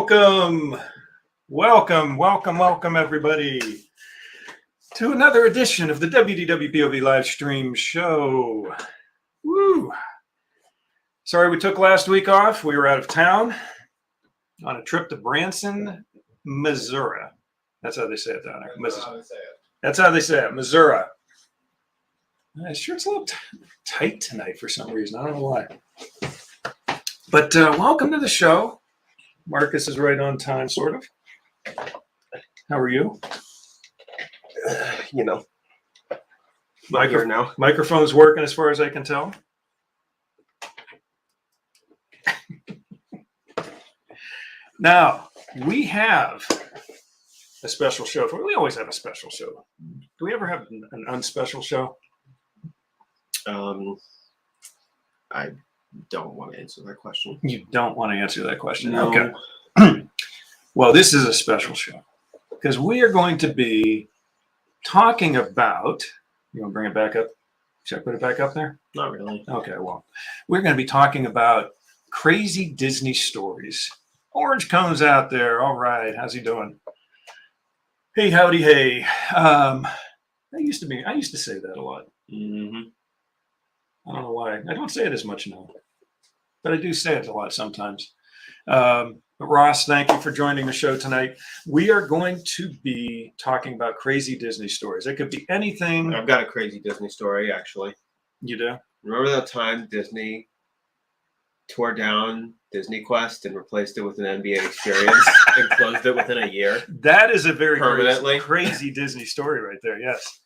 Welcome, everybody, to another edition of the WDWpov Live Stream Show. Woo! Sorry we took last week off. We were out of town on a trip to Branson, Missouri. That's how they say it down there. That's how they say it, Missouri. My shirt's a little tight tonight for some reason. I don't know why. But welcome to the show. Marcus is right on time, sort of. How are you? Microphone's working as far as I can tell. Now, we have a special show. We always have a special show. Do we ever have an unspecial show? I don't want to answer that question. You don't want to answer that question? No. Okay. Well, this is a special show because we are going to be talking about, you want to bring it back up? Should I put it back up there? Not really. Okay, well, we're going to be talking about crazy Disney stories. Orange Cone's out there. All right. How's he doing? Hey, howdy, hey. I used to say that a lot. Mm-hmm. I don't know why. I don't say it as much now, but I do say it a lot sometimes. But Ross, thank you for joining the show tonight. We are going to be talking about crazy Disney stories. It could be anything. I've got a crazy Disney story, actually. You do? Remember that time Disney tore down Disney Quest and replaced it with an NBA experience and closed it within a year? That is a very permanently crazy Disney story right there. Yes.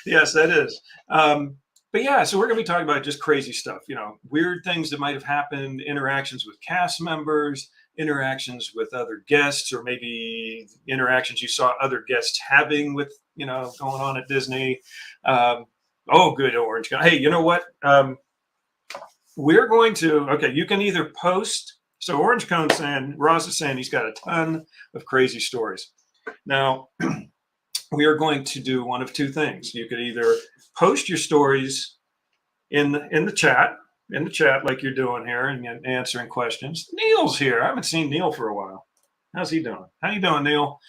Yes, that is. But yeah, so we're going to be talking about just crazy stuff, weird things that might have happened, interactions with cast members, interactions with other guests, or maybe interactions you saw other guests having with, going on at Disney. Good Orange Cone. Hey, you know what? We're going to, you can either post. So Orange Cone's saying, Ross is saying he's got a ton of crazy stories. Now, we are going to do one of two things. You could either post your stories in the chat like you're doing here and answering questions. Neil's here. I haven't seen Neil for a while. How's he doing? How you doing, Neil?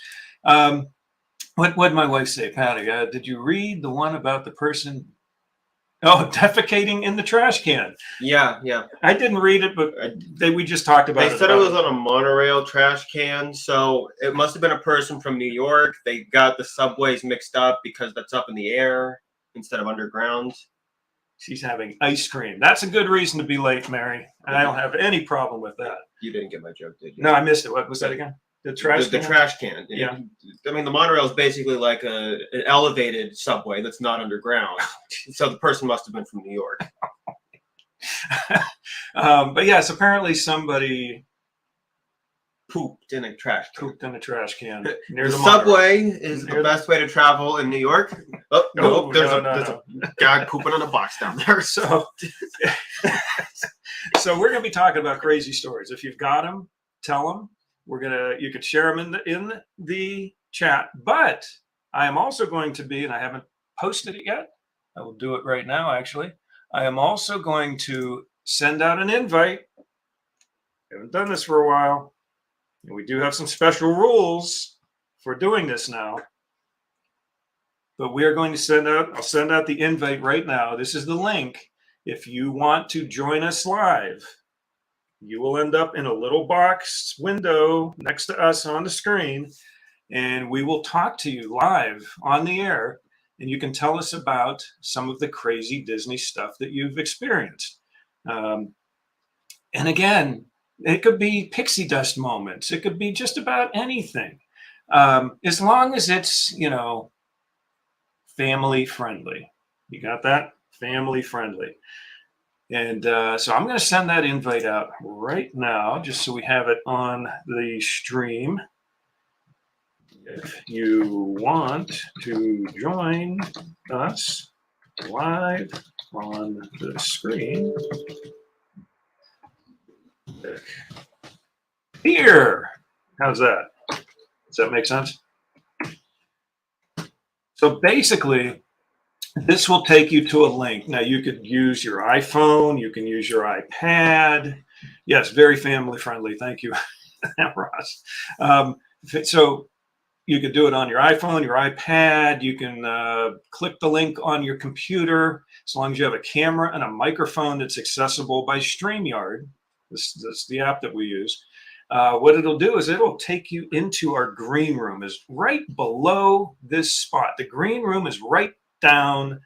What did my wife say, Patty? Did you read the one about the person defecating in the trash can? Yeah. I didn't read it, but we just talked about it. They said it was on a monorail trash can, so it must have been a person from New York. They got the subways mixed up because that's up in the air instead of underground. She's having ice cream. That's a good reason to be late, Mary. I don't have any problem with that. You didn't get my joke, did you? No, I missed it. What was that again? The trash can? The trash can. Yeah. I mean, the monorail is basically like an elevated subway that's not underground. So the person must have been from New York. But yes, apparently somebody pooped in a trash can near the subway is the best way to travel in New York. Oh, no, there's a guy pooping on a box down there. So we're going to be talking about crazy stories. If you've got them, tell them. You could share them in the chat, but I am also going to be, and I haven't posted it yet. I will do it right now, actually. I am also going to send out an invite. I haven't done this for a while. And we do have some special rules for doing this now. But we are going to I'll send out the invite right now. This is the link. If you want to join us live, you will end up in a little box window next to us on the screen, and we will talk to you live on the air, and you can tell us about some of the crazy Disney stuff that you've experienced. And again, it could be pixie dust moments. It could be just about anything. As long as it's, family friendly. You got that? Family friendly. And so I'm going to send that invite out right now, just so we have it on the stream. If you want to join us live on the screen, here. How's that? Does that make sense? So basically, this will take you to a link. Now, you could use your iPhone. You can use your iPad. Yes, very family friendly. Thank you. Ross. So you could do it on your iPhone, your iPad. You can click the link on your computer as long as you have a camera and a microphone that's accessible by StreamYard. This is the app that we use. What it'll do is it'll take you into our green room. Is right below this spot. The green room is right down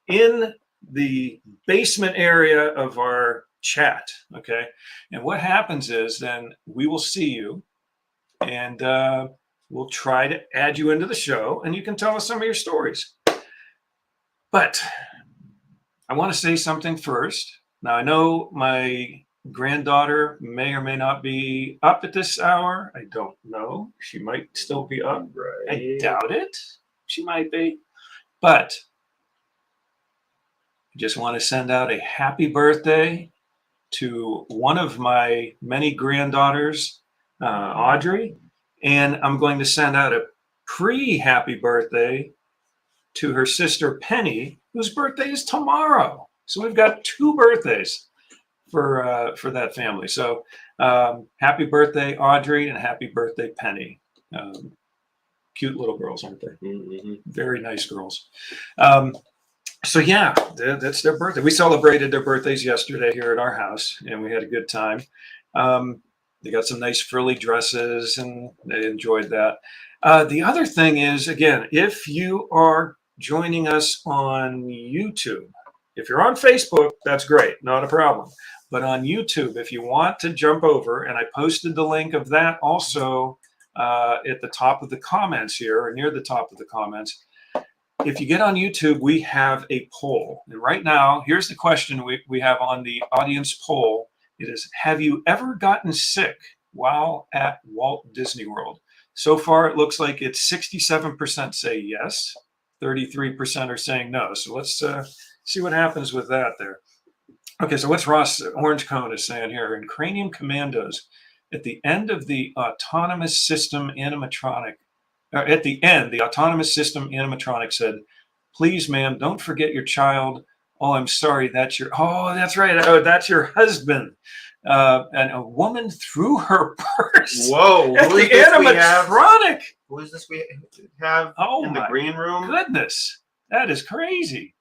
in the basement area of our chat. Okay. And what happens is then we will see you and we'll try to add you into the show and you can tell us some of your stories. But I want to say something first. Now, I know my granddaughter may or may not be up at this hour. I don't know. She might still be up. Right. I doubt it. She might be. But I just want to send out a happy birthday to one of my many granddaughters, Audrey. And I'm going to send out a pre-happy birthday to her sister, Penny, whose birthday is tomorrow. So we've got 2 birthdays for that family. So happy birthday, Audrey, and happy birthday, Penny. Cute little girls, aren't they? Mm-hmm. Very nice girls. So yeah, that's their birthday. We celebrated their birthdays yesterday here at our house, and we had a good time. They got some nice frilly dresses, and they enjoyed that. The other thing is, again, if you are joining us on YouTube, if you're on Facebook, that's great, not a problem. But on YouTube, if you want to jump over, and I posted the link of that also at the top of the comments here, or near the top of the comments. If you get on YouTube, we have a poll. And right now, here's the question we have on the audience poll. It is, have you ever gotten sick while at Walt Disney World? So far, it looks like it's 67% say yes, 33% are saying no. So let's see what happens with that there. Okay, so what's Ross Orange Cone is saying here? In Cranium Commandos, at the end of the autonomous system animatronic, at the end, the autonomous system animatronic said, please, ma'am, don't forget your child. Oh, I'm sorry, that's your, oh, that's right. Oh, that's your husband. And a woman threw her purse. Whoa, at the animatronic. Who is this we have in the green room? Goodness, that is crazy.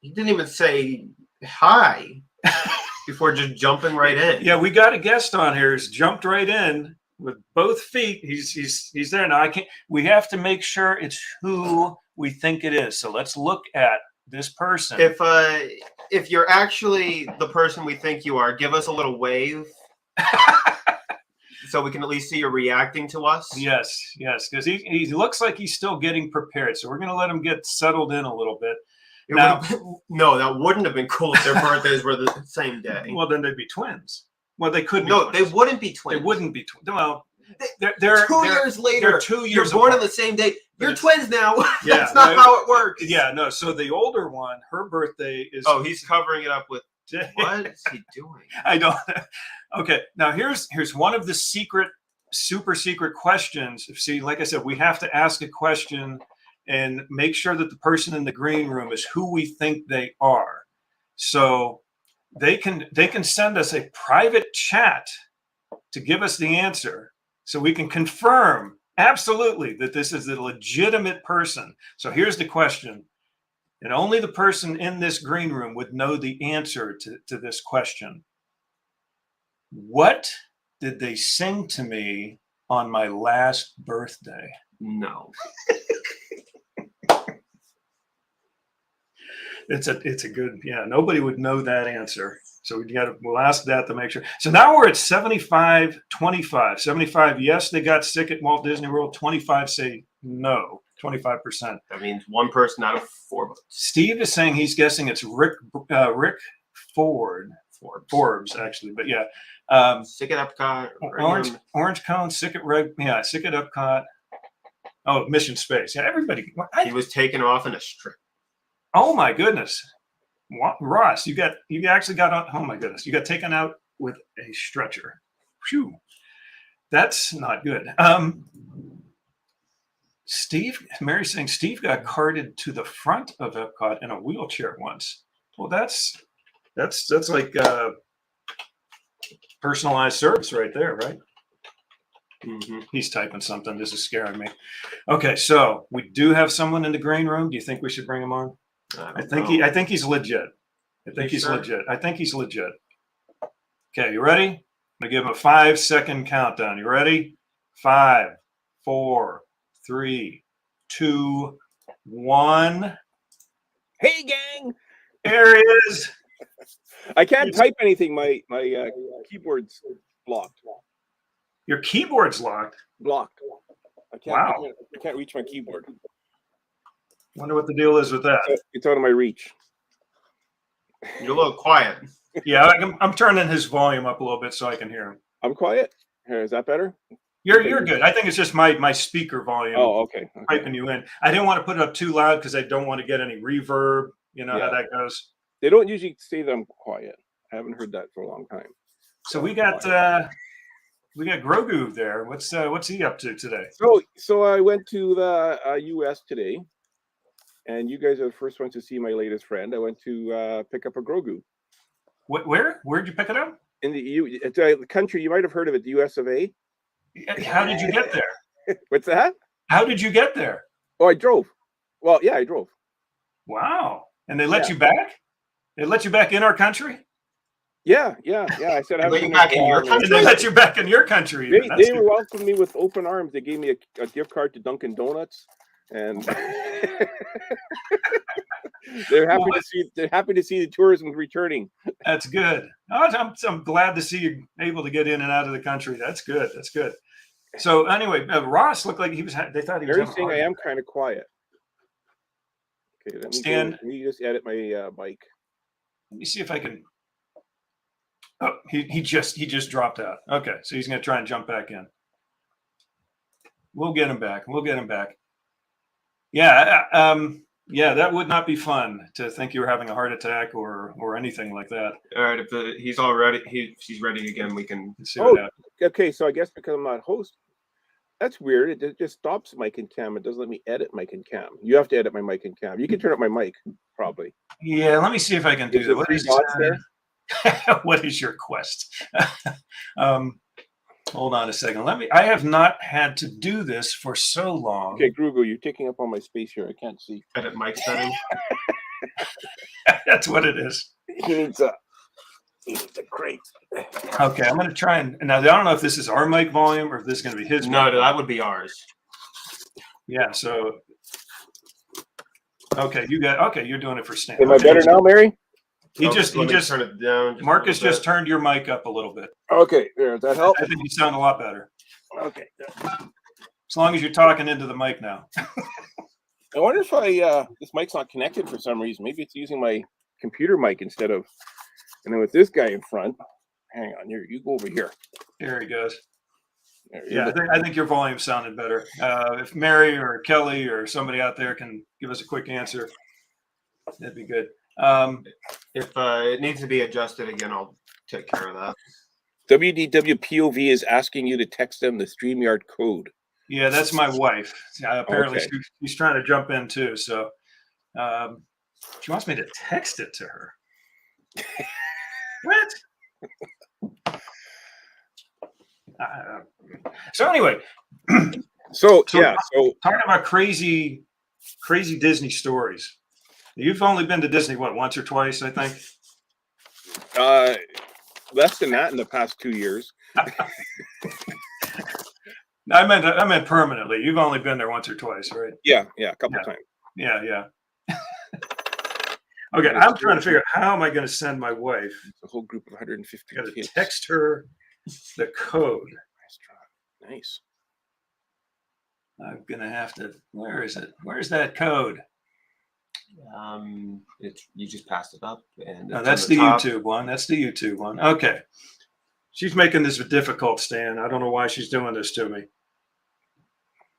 He didn't even say hi before just jumping right in. Yeah, we got a guest on here who's jumped right in with both feet. He's there now. We have to make sure it's who we think it is. So let's look at this person. If you're actually the person we think you are, give us a little wave so we can at least see you're reacting to us. Yes, because he looks like he's still getting prepared. So we're going to let him get settled in a little bit. Now, no, that wouldn't have been cool if their birthdays were the same day. Well, then they'd be twins. Well, they could be twins. They wouldn't be twins. They wouldn't be twins. Well, they're 2 years later. They're 2 years You're born apart. on the same day. You're twins now. Yeah, that's not how it works. Yeah, no. So the older one, her birthday is. Oh, he's covering it up with. What is he doing? I don't. Okay, now here's one of the super secret questions. See, like I said, we have to ask a question and make sure that the person in the green room is who we think they are. So they can send us a private chat to give us the answer, so we can confirm absolutely that this is a legitimate person. So here's the question, and only the person in this green room would know the answer to this question. What did they sing to me on my last birthday? No. It's a good, yeah, nobody would know that answer. So we'll ask that to make sure. So now we're at 75-25. 75, yes, they got sick at Walt Disney World. 25 say no, 25%. That means one person out of 4 votes. Steve is saying he's guessing it's Rick Forbes, actually, but yeah. Sick at Epcot. Orange Cone, sick at Epcot. Oh, Mission Space. Yeah, everybody. He was taken off in a strip. Oh my goodness, Ross, you actually got on. Oh my goodness, you got taken out with a stretcher. Phew, that's not good. Mary's saying Steve got carted to the front of Epcot in a wheelchair once. Well, that's like personalized service right there, right? He's typing something. This is scaring me. Okay, so we do have someone in the green room. Do you think we should bring him on? I think he's legit. I think he's legit. I think he's legit. Okay, you ready? I'm gonna give him a 5-second countdown. You ready? 5, 4, 3, 2, 1. Hey, gang! There he is. I can't type anything. My keyboard's blocked. Your keyboard's locked. Blocked. I can't reach my keyboard. Wonder what the deal is with that. It's out of my reach. You're a little quiet. Yeah, I'm turning his volume up a little bit so I can hear him. I'm quiet. Here, is that better? You're good. I think it's just my speaker volume. Oh, okay. Piping you in. I didn't want to put it up too loud because I don't want to get any reverb. You know how that goes. They don't usually say that I'm quiet. I haven't heard that for a long time. So we got Grogu there. What's he up to today? So I went to the U.S. today, and you guys are the first ones to see my latest friend. I went to pick up a Grogu. Where'd you pick it up? In the country, you might have heard of it, the U.S. of A. How did you get there? What's that? How did you get there? Oh, I drove. Well, yeah, I drove. Wow. And they let you back? They let you back in our country? Yeah. I said I let you back in your country. And they let you back in your country. They welcomed me with open arms. They gave me a gift card to Dunkin' Donuts, and they're happy to see the tourism returning. That's good. I'm glad to see you able to get in and out of the country. That's good. That's good. So anyway, Ross looked like they thought he was. They're saying I am kind of quiet. Okay, let me just edit my mic. Let me see if I can. Oh, he just dropped out. Okay, so he's going to try and jump back in. We'll get him back. Yeah, that would not be fun to think you were having a heart attack or anything like that. All right, if she's ready again, we can see what happens. Okay, so I guess because I'm not host, that's weird. It just stops mic and cam. It doesn't let me edit mic and cam. You have to edit my mic and cam. You can turn up my mic, probably. Yeah, let me see if I can do that. What is there? What is your quest? Hold on a second. I have not had to do this for so long. Okay, Grogu, you're taking up all my space here. I can't see. Edit mic settings. That's what it is. He needs a crate. Okay, I'm going to try and now. I don't know if this is our mic volume or if this is going to be his. No, mic. that would be ours. Yeah. So. Okay, you're doing it for Stan. Am I better now, Mary? He just turn it down. Marcus just turned your mic up a little bit. Okay, there. Does that help? I think you sound a lot better. Okay. As long as you're talking into the mic now. I wonder if this mic's not connected for some reason. Maybe it's using my computer mic instead of. And then with this guy in front, hang on, you go over here. There he goes. Yeah, I think your volume sounded better. If Mary or Kelly or somebody out there can give us a quick answer, that'd be good. If it needs to be adjusted again, I'll take care of that. WDWpov is asking you to text them the StreamYard code. Yeah, that's my wife. Apparently, she's trying to jump in too. So she wants me to text it to her. What? So anyway, so talking about crazy Disney stories. You've only been to Disney once or twice, I think. Less than that in the past 2 years. I meant permanently. You've only been there once or twice, right? Yeah, a couple times. Yeah. Okay, I'm trying to figure out how am I going to send my wife. It's a whole group of 150. I got to text her the code. Nice. I'm gonna have to. Where is it? Where's that code? You just passed it up, and that's the YouTube one. That's the YouTube one. Okay. She's making this difficult, Stan. I don't know why she's doing this to me.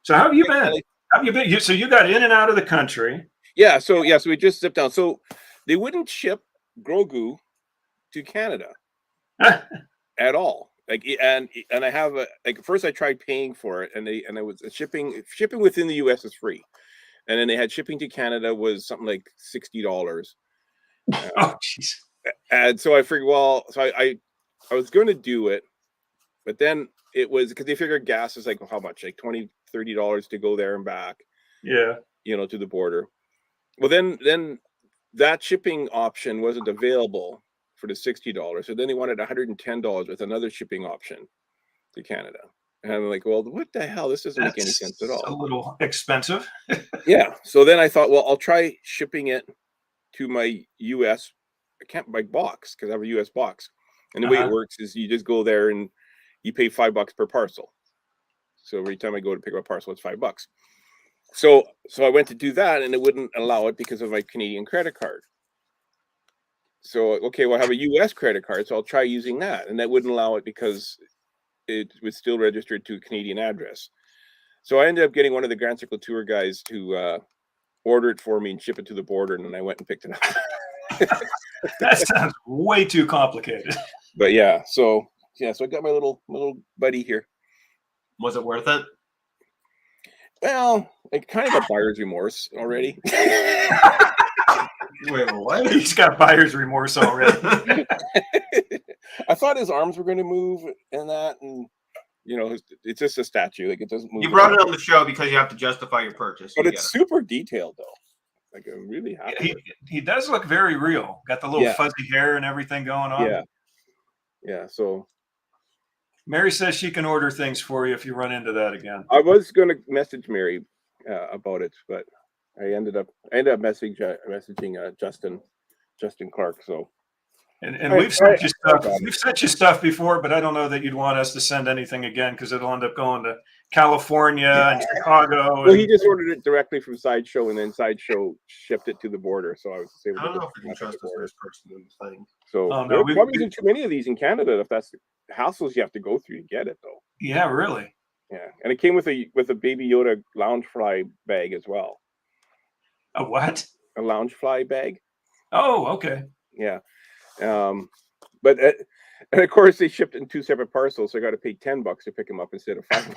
So how have you been? How have you been? So you got in and out of the country. Yeah. So we just zipped down. So they wouldn't ship Grogu to Canada at all. And I have first I tried paying for it, and I was shipping within the U.S. is free, and then they had shipping to Canada was something like $60. Oh jeez. And so I figured, well, so I was going to do it, but then it was because they figured gas is like how much, like $20-$30 to go there and back. Yeah. To the border. Well, then that shipping option wasn't available for the $60. So then they wanted $110 with another shipping option to Canada. And I'm like, well, what the hell? This doesn't make any sense at all. A little expensive. Yeah. So then I thought, well, I'll try shipping it to my US account by box because I have a US box. And the way it works is you just go there and you pay $5 per parcel. So every time I go to pick up a parcel, it's $5. So I went to do that and it wouldn't allow it because of my Canadian credit card. So, okay, well, I have a US credit card, so I'll try using that. And that wouldn't allow it because it was still registered to a Canadian address. So I ended up getting one of the Grand Circle Tour guys to order it for me and ship it to the border. And then I went and picked it up. That sounds way too complicated. But yeah, so I got my little buddy here. Was it worth it? Well, I kind of got buyer's remorse already. Wait, what? He's got buyer's remorse already. I thought his arms were going to move and that, and it's just a statue. Like it doesn't move. You brought it on the show because you have to justify your purchase. But it's super detailed though. Like I'm really happy. He does look very real. Got the little fuzzy hair and everything going on. Yeah. So Mary says she can order things for you if you run into that again. I was going to message Mary about it, but I ended up messaging Justin Clark. So and we've sent you stuff. We've sent you stuff before, but I don't know that you'd want us to send anything again because it'll end up going to California and Chicago. Well, he just ordered it directly from Sideshow, and then Sideshow shipped it to the border. So I was able I don't know if we can trust the first person in the thing. So there probably isn't too many of these in Canada. If that's the hassles you have to go through to get it, though. Yeah, really. Yeah, and it came with a Baby Yoda Loungefly bag as well. A what? A Loungefly bag. Oh, okay. Yeah. But and of course they shipped in 2 separate parcels, so I got to pay $10 to pick them up instead of $5.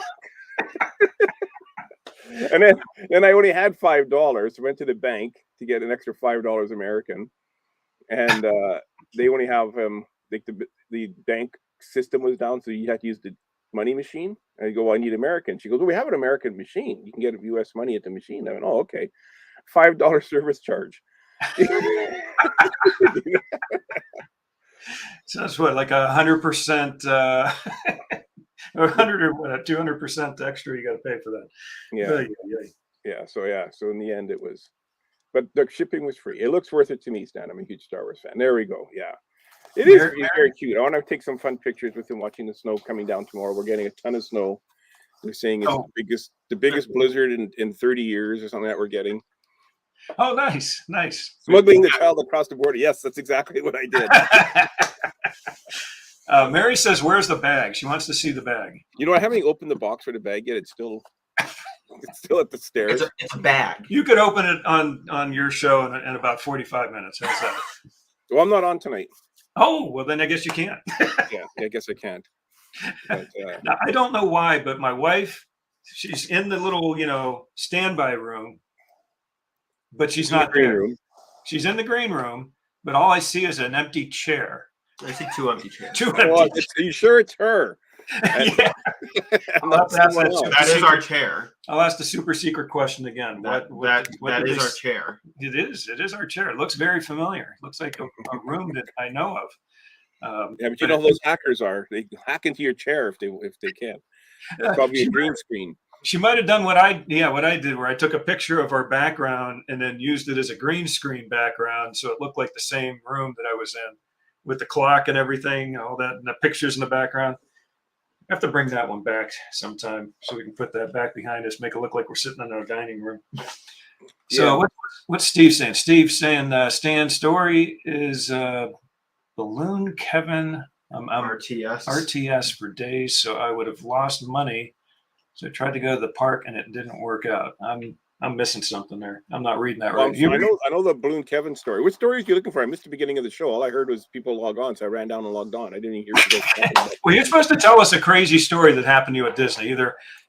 And then I only had $5. So went to the bank to get an extra $5 American, and they only have like the bank system was down, so you had to use the money machine. And I go, well, I need American. She goes, well, we have an American machine. You can get US money at the machine. I went, oh, okay. $5 service charge. So that's what, like 100%, or 100 or what, 200% extra you got to pay for that. Yeah. So in the end, it was, but the shipping was free. It looks worth it to me, Stan. I'm a huge Star Wars fan. There we go. Yeah, it is very cute. I want to take some fun pictures with him watching the snow coming down tomorrow. We're getting a ton of snow. They're saying it's the biggest blizzard in 30 years or something that we're getting. Oh, nice. Smuggling the child across the border. Yes, that's exactly what I did. Mary says, where's the bag? She wants to see the bag. I haven't opened the box for the bag yet. It's still at the stairs. It's a bag. You could open it on your show in about 45 minutes. How's that? Well, I'm not on tonight. Oh, well, then I guess you can't. Yeah, I guess I can't. But, now, I don't know why, but my wife, she's in the little, standby room. But she's not there. She's in the green room, but all I see is an empty chair. I see 2 empty chairs. Are you sure it's her? Yeah. That is our chair. I'll ask the super secret question again. That is our chair. It is our chair. It looks very familiar. It looks like a room that I know of. Yeah, but you know how those hackers are. They hack into your chair if they can. It's probably a green screen. She might have done what I did, where I took a picture of our background and then used it as a green screen background, so it looked like the same room that I was in, with the clock and everything, all that, and the pictures in the background. I have to bring that one back sometime so we can put that back behind us, make it look like we're sitting in our dining room. So what's Steve saying? Steve's saying Stan's story is Balloon Kevin. I'm RTS for days, so I would have lost money. So I tried to go to the park and it didn't work out. I'm missing something there. I'm not reading that right. I know the Balloon Kevin story. Which story are you looking for? I missed the beginning of the show. All I heard was people log on, so I ran down and logged on. I didn't even hear you guys. Well, you're supposed to tell us a crazy story that happened to you at Disney.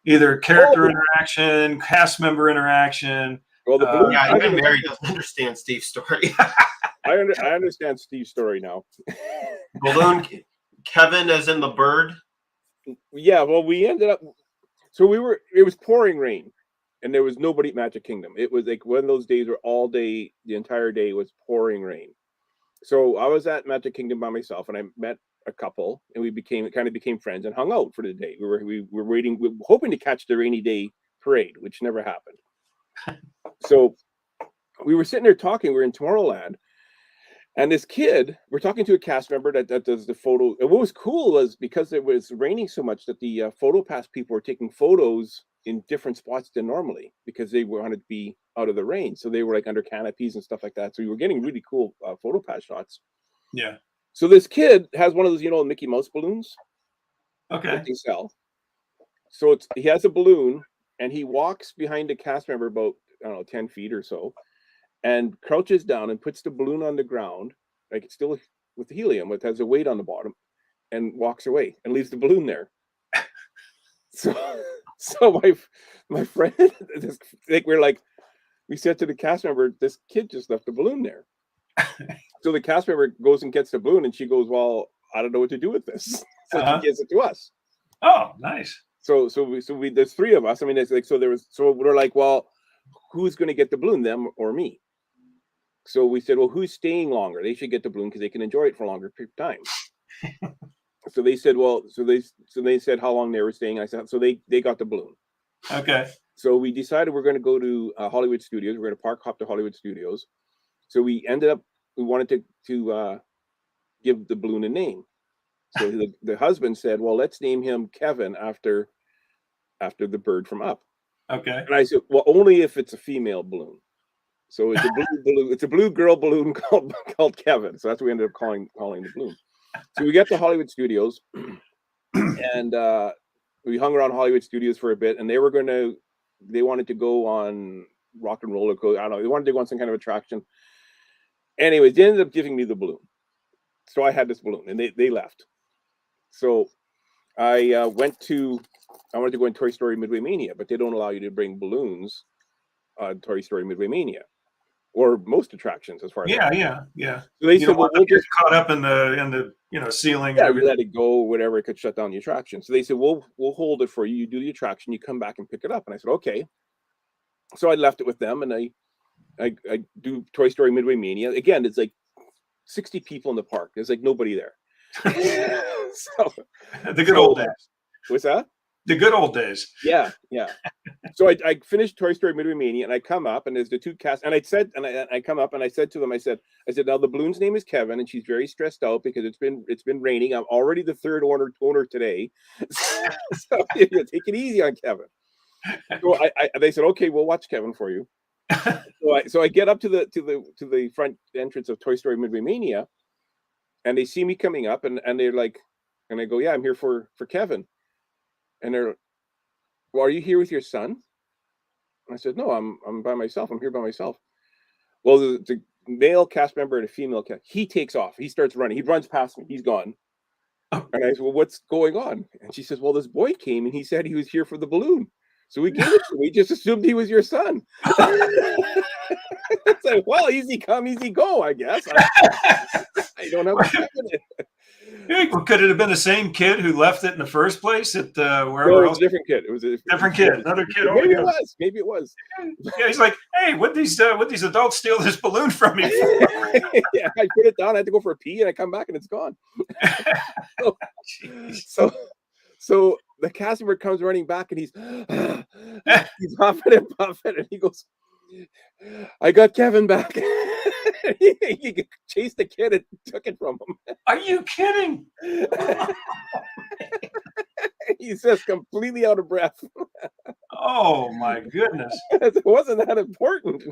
Either character interaction, cast member interaction. Well, the Balloon even Mary doesn't understand Steve's story. I understand Steve's story now. Balloon Kevin, as in the bird. Yeah, well, we ended up. So it was pouring rain, and there was nobody at Magic Kingdom. It was like one of those days where all day, the entire day was pouring rain. So I was at Magic Kingdom by myself, and I met a couple, and we kind of became friends and hung out for the day. We were waiting, we were hoping to catch the rainy day parade, which never happened. So we were sitting there talking. We were in Tomorrowland, and this kid, we're talking to a cast member that does the photo. And what was cool was because it was raining so much that the photo pass people were taking photos in different spots than normally because they wanted to be out of the rain. So they were like under canopies and stuff like that. So we were getting really cool photo pass shots. Yeah. So this kid has one of those, Mickey Mouse balloons Okay. that they sell. So he has a balloon, and he walks behind a cast member about, I don't know, 10 feet or so, and crouches down and puts the balloon on the ground, like it's still with the helium, it has a weight on the bottom, and walks away and leaves the balloon there. So my friend, we said to the cast member, this kid just left the balloon there. So the cast member goes and gets the balloon, and she goes, well, I don't know what to do with this. So she gives it to us. Oh, nice. So there's three of us. I mean, it's like, so we're like, well, who's going to get the balloon, them or me? So we said, well, who's staying longer? They should get the balloon because they can enjoy it for a longer period of time. So they said, well, so they said how long they were staying. I said, so they got the balloon. Okay. So we decided we're going to go to Hollywood Studios. We're going to park hop to Hollywood Studios. So we wanted to give the balloon a name. So the husband said, well, let's name him Kevin after the bird from Up. Okay. And I said, well, only if it's a female balloon. So it's a blue balloon. It's a blue girl balloon called Kevin. So that's what we ended up calling the balloon. So we got to Hollywood Studios, and we hung around Hollywood Studios for a bit. And they wanted to go on Rock and Roller Coaster. I don't know. They wanted to go on some kind of attraction. Anyways, they ended up giving me the balloon. So I had this balloon, and they left. So I wanted to go in Toy Story Midway Mania, but they don't allow you to bring balloons on Toy Story Midway Mania, or most attractions, as far as yeah. So they said, well, we'll just caught up in the ceiling. Yeah, we let it go, whatever. It could shut down the attraction. So they said, we'll hold it for you. You do the attraction, you come back and pick it up. And I said, okay. So I left it with them, and I do Toy Story Midway Mania. Again, it's like 60 people in the park. There's like nobody there. So the good old days. What's that? The good old days. Yeah. So I finished Toy Story Midway Mania, and I come up, and there's the two cast, and I come up, and I said to them, I said, now the balloon's name is Kevin, and she's very stressed out because it's been raining. I'm already the third owner today, so take it easy on Kevin. So they said, okay, we'll watch Kevin for you. So I get up to the front entrance of Toy Story Midway Mania, and they see me coming up, and they're like, and I go, yeah, I'm here for Kevin. And they're, well, are you here with your son? And I said, no, I'm by myself. I'm here by myself. Well, the male cast member and a female cast, he takes off. He starts running. He runs past me. He's gone. And I said, well, what's going on? And she says, well, this boy came, and he said he was here for the balloon. So we gave it to him. We just assumed he was your son. It's like, well, easy come, easy go, I guess. I don't have Could it have been the same kid who left it in the first place at wherever No, it was else? a different kid. It was a Different kid, another kid. Maybe it was. Yeah, he's like, hey, what these adults steal this balloon from me for? Yeah, I put it down. I had to go for a pee, and I come back, and it's gone. So the cast member comes running back, and he's huffing and puffing, and he goes, I got Kevin back. He chased the kid and took it from him. Are you kidding? He's just completely out of breath. Oh my goodness! It wasn't that important.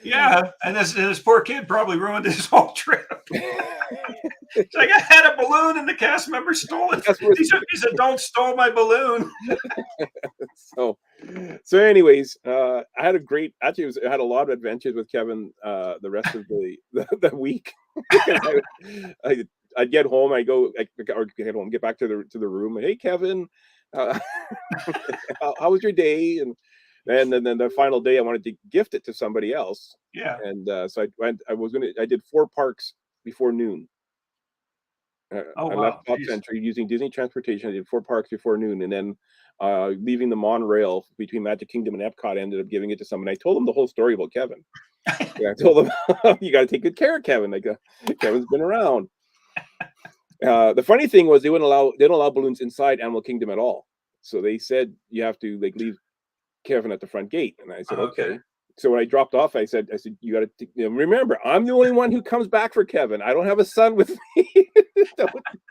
Yeah, and this poor kid probably ruined his whole trip. It's like, I had a balloon and the cast member stole it. These adults stole my balloon. So anyways, I had I had a lot of adventures with Kevin the rest of the week. I'd get home, get back to the room, and hey, Kevin, how was your day? And then the final day, I wanted to gift it to somebody else. Yeah. And so I did 4 parks before noon. Oh, I wow. left Pop Jeez. Center using Disney transportation. I did 4 parks before noon, and then leaving the monorail between Magic Kingdom and Epcot, I ended up giving it to someone. I told them the whole story about Kevin. I told them, you got to take good care of Kevin. Like Kevin's been around. The funny thing was they don't allow balloons inside Animal Kingdom at all. So they said you have to like leave Kevin at the front gate, and I said okay. So when I dropped off, I said you got to remember, I'm the only one who comes back for Kevin. I don't have a son with me.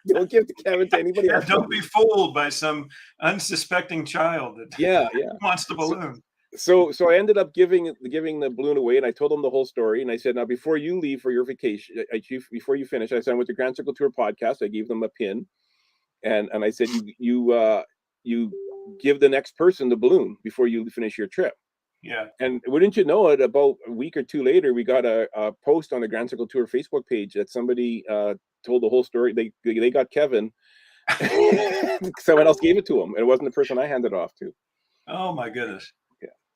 don't give Kevin to anybody else. Don't be fooled by some unsuspecting child that wants the balloon. So I ended up giving the balloon away, and I told them the whole story. And I said, now before you leave for your vacation, before you finish, I said I'm with the Grand Circle Tour podcast. I gave them a pin, and I said you give the next person the balloon before you finish your trip. Yeah. And wouldn't you know it, about a week or two later, we got a post on the Grand Circle Tour Facebook page that somebody told the whole story. They got Kevin. Someone else gave it to him, and it wasn't the person I handed off to. Oh my goodness.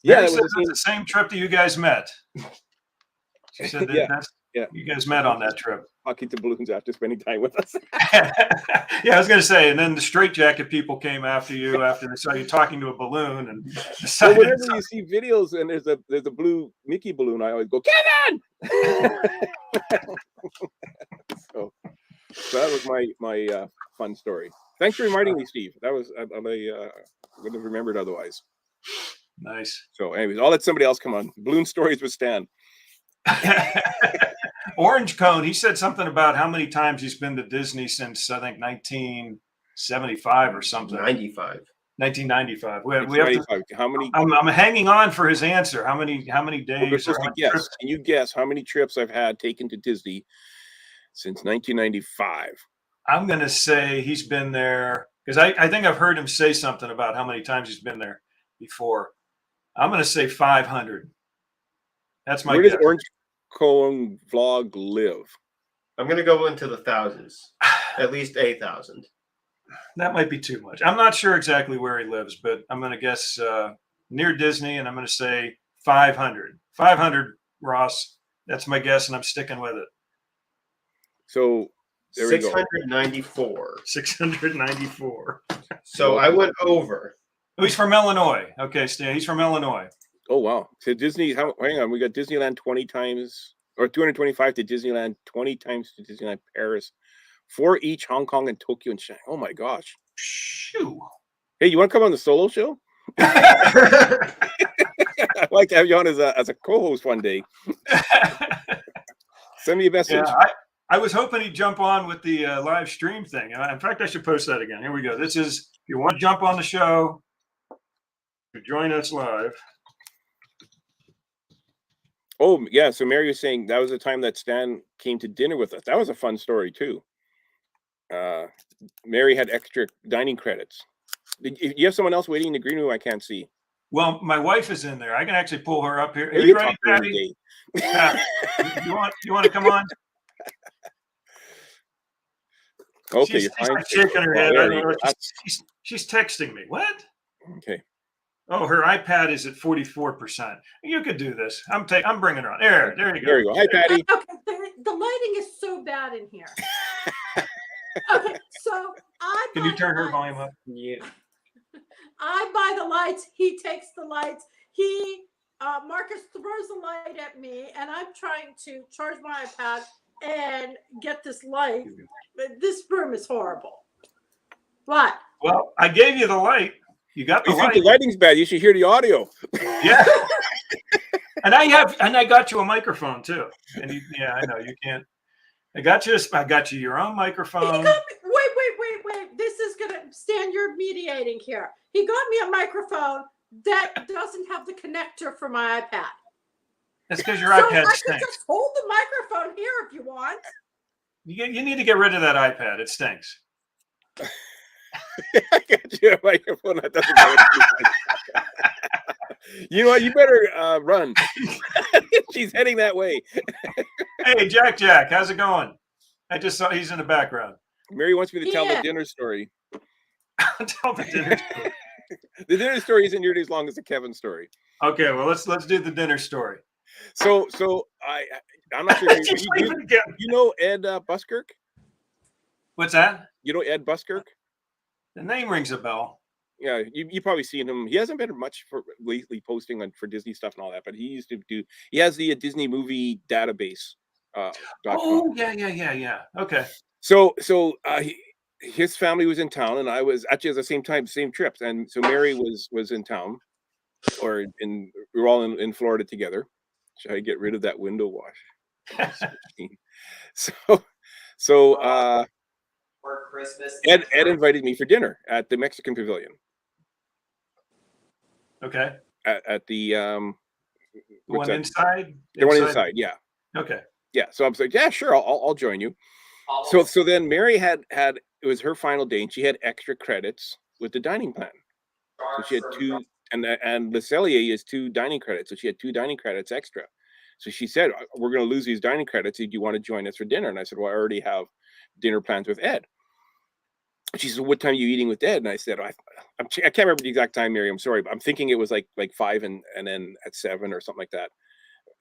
Yeah, it was the same trip that you guys met. She said that you guys met on that trip. Hockey to balloons after spending time with us. Yeah, I was going to say, and then the straitjacket people came after you after they saw you talking to a balloon, and so whenever you see videos and there's a blue Mickey balloon, I always go, Kevin. so that was my fun story. Thanks for reminding me, Steve. That was I wouldn't have remembered otherwise. Nice. So, anyways, I'll let somebody else come on. Balloon stories with Stan. Orange Cone, he said something about how many times he's been to Disney since, I think, 1975 or something. 1995. We have to, how many? I'm hanging on for his answer. How many days? Well, guess. Can you guess how many trips I've had taken to Disney since 1995? I'm going to say he's been there, because I think I've heard him say something about how many times he's been there before. I'm going to say 500. That's my guess. Where does Orange Cone Vlog live? I'm going to go into the thousands, at least 8,000. That might be too much. I'm not sure exactly where he lives, but I'm going to guess near Disney, and I'm going to say 500. 500, Ross. That's my guess, and I'm sticking with it. So there we go. 694. 694. So I went over. Oh, he's from Illinois. Okay, Stan, he's from Illinois. Oh, wow. So Disney, hang on, we got Disneyland 20 times, or 225 to Disneyland, 20 times to Disneyland Paris, 4 each Hong Kong and Tokyo and Shanghai. Oh, my gosh. Shoo. Hey, you want to come on the solo show? I'd like to have you on as a co-host one day. Send me a message. Yeah, I was hoping he'd jump on with the live stream thing. In fact, I should post that again. Here we go. This is, if you want to jump on the show, join us live. Oh, yeah. So Mary was saying that was the time that Stan came to dinner with us. That was a fun story, too. Mary had extra dining credits. You have someone else waiting in the green room I can't see? Well, my wife is in there. I can actually pull her up here. Are you ready, Patty? You want to come on? Okay, she's shaking her head. I don't know. She's texting me. What? Okay. Oh, her iPad is at 44%. You could do this. I'm bringing her on. There you go. There you go. Hi, Patty. Okay, the lighting is so bad in here. Okay, so Can you turn her volume up? Yeah. I buy the lights. He takes the lights. Marcus throws the light at me, and I'm trying to charge my iPad and get this light. This room is horrible. What? Well, I gave you the light. You got the light. The lighting's bad. You should hear the audio. Yeah. And I got you a microphone too. And I know you can't. I got you your own microphone. Wait. This is gonna stand. You're mediating here. He got me a microphone that doesn't have the connector for my iPad. That's because your iPad I stinks. can just hold the microphone here if you want. You need to get rid of that iPad. It stinks. I got you a microphone that doesn't go. You know what? You better run. She's heading that way. Hey, Jack, how's it going? I just saw he's in the background. Mary wants me to tell the dinner story. Tell the dinner story. The dinner story isn't nearly as long as the Kevin story. Okay, well let's do the dinner story. So I'm not sure. You know Ed Buskirk? What's that? You know Ed Buskirk? The name rings a bell. Yeah, you probably seen him. He hasn't been much for lately posting on for Disney stuff and all that, but he used to do. He has the Disney movie database. Oh yeah. Okay. So his family was in town, and I was actually at the same time, same trips, and so Mary was in town, we were all in Florida together. Should I get rid of that window wash? so For Christmas. Ed invited me for dinner at the Mexican Pavilion. Okay. At the The one inside? The one inside, yeah. Okay. Yeah. So I was like, yeah, sure, I'll join you. So then Mary had it was her final day, and she had extra credits with the dining plan. So she had 2, and Le Cellier is 2 dining credits, so she had 2 dining credits extra. So she said, we're going to lose these dining credits. Do you want to join us for dinner? And I said, well, I already have dinner plans with Ed. She said, what time are you eating with Ed? And I said, I can't remember the exact time, Mary. I'm sorry, but I'm thinking it was like 5 and then at 7 or something like that.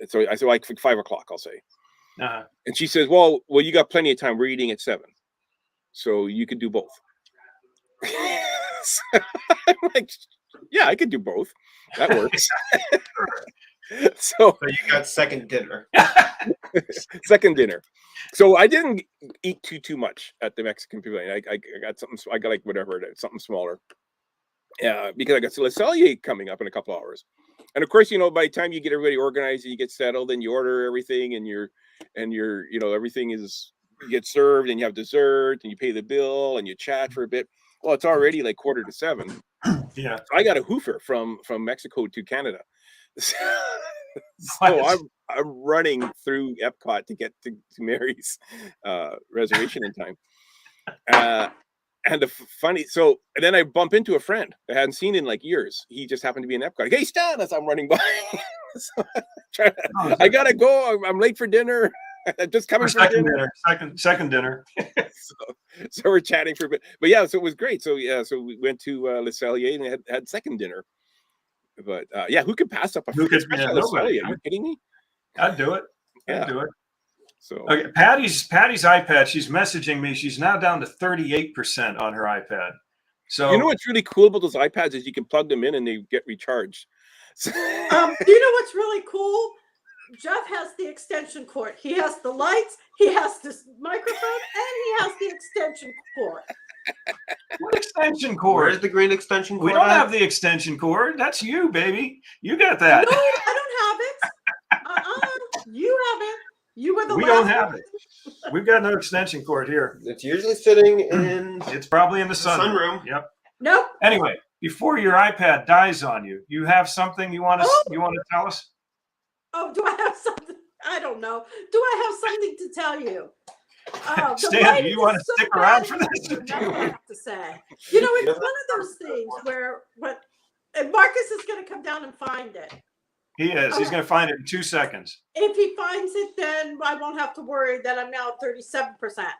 And so I said, like 5 o'clock, I'll say. Uh-huh. And she says, well, you got plenty of time. We're eating at 7. So you could do both. So I'm like, yeah, I could do both. That works. So you got second dinner. Second dinner. So I didn't eat too much at the Mexican Pavilion. I got something. I got like whatever it is, something smaller. Yeah, because I got Le Cellier coming up in a couple hours, and of course, by the time you get everybody organized and you get settled, and you order everything, and you're everything is you get served, and you have dessert, and you pay the bill, and you chat for a bit. Well, it's already like 6:45. Yeah. So I got a hoofer from Mexico to Canada. So I'm running through Epcot to get to Mary's reservation in time. And and then I bump into a friend I hadn't seen in like years. He just happened to be in Epcot. Like, hey, Stan, as I'm running by. So I gotta go. I'm late for dinner. I'm just coming for dinner. Second dinner. So we're chatting for a bit. But yeah, so it was great. So yeah, so we went to Le Cellier and had second dinner. But yeah, who could pass up a Nobody. Are you kidding me? I'd do it. Yeah. I'd do it. So okay, Patty's iPad. She's messaging me. She's now down to 38% on her iPad. So you know what's really cool about those iPads is you can plug them in and they get recharged. Do you know what's really cool? Jeff has the extension cord. He has the lights. He has this microphone, and he has the extension cord. What extension cord? Where's the green extension cord? We don't have the extension cord. That's you, baby. You got that. No, I don't have it. You have it. You were the We last don't have one. it. We've got no extension cord here. It's usually sitting in It's probably in the sunroom. Yep. Nope. Anyway, before your iPad dies on you, you have something you want to tell us? Oh, do I have something? I don't know. Do I have something to tell you? Stan, do you want to stick around for this? That's what I have to say. It's one of those things where and Marcus is going to come down and find it. He is. He's going to find it in 2 seconds. If he finds it, then I won't have to worry that I'm now at 37%.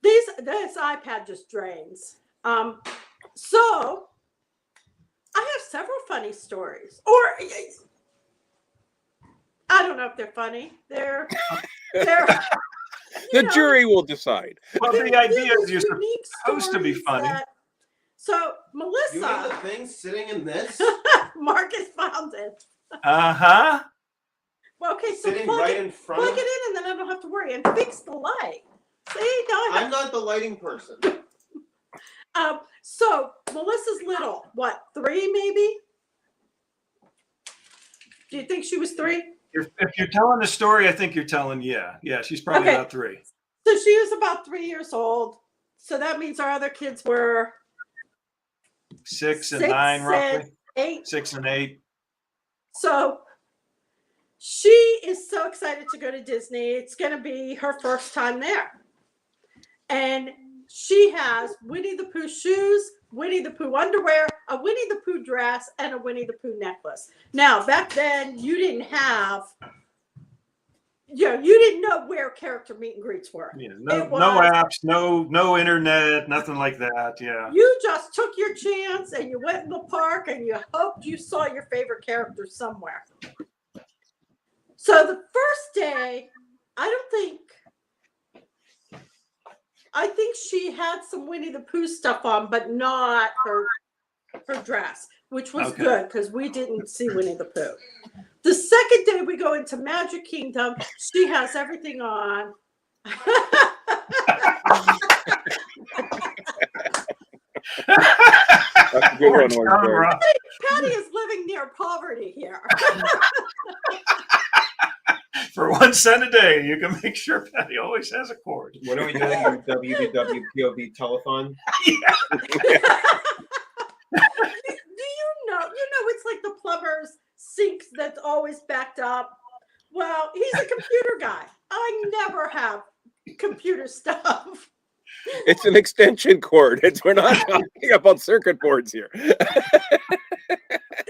This iPad just drains. So I have several funny stories, or I don't know if they're funny. They're the jury will decide. Well, the idea is you're supposed to be funny. So Melissa, You have the thing sitting in this? Marcus found it. Uh-huh. Well, okay, so Sitting plug right it in front in, of and then I don't have to worry, and fix the light. See, now I'm not the lighting person. So Melissa's little, what, 3 maybe? Do you think she was 3? If you're telling the story, I think you're telling, yeah, she's probably Okay. about 3. So she was about 3 years old. So that means our other kids were 6 and 9, roughly. 8. 6 and 8. So she is so excited to go to Disney. It's going to be her first time there. And she has Winnie the Pooh shoes, Winnie the Pooh underwear, a Winnie the Pooh dress, and a Winnie the Pooh necklace. Now, back then, you didn't have, you didn't know where character meet and greets were. Yeah, no apps, no internet, nothing like that. Yeah. You just took your chance and you went in the park and you hoped you saw your favorite character somewhere. So the first day, I I think she had some Winnie the Pooh stuff on, but not her dress, which was Okay. good because we didn't see Winnie the Pooh. The second day we go into Magic Kingdom, she has everything on. That's a good one, Orange Orange County Bear. Rock. Patty is living near poverty here. For 1 cent a day, you can make sure Patty always has a cord. What are we doing? WDWpov telethon? Do you know? It's like the plumber's sink that's always backed up. Well, he's a computer guy. I never have computer stuff. It's an extension cord. We're not talking about circuit boards here.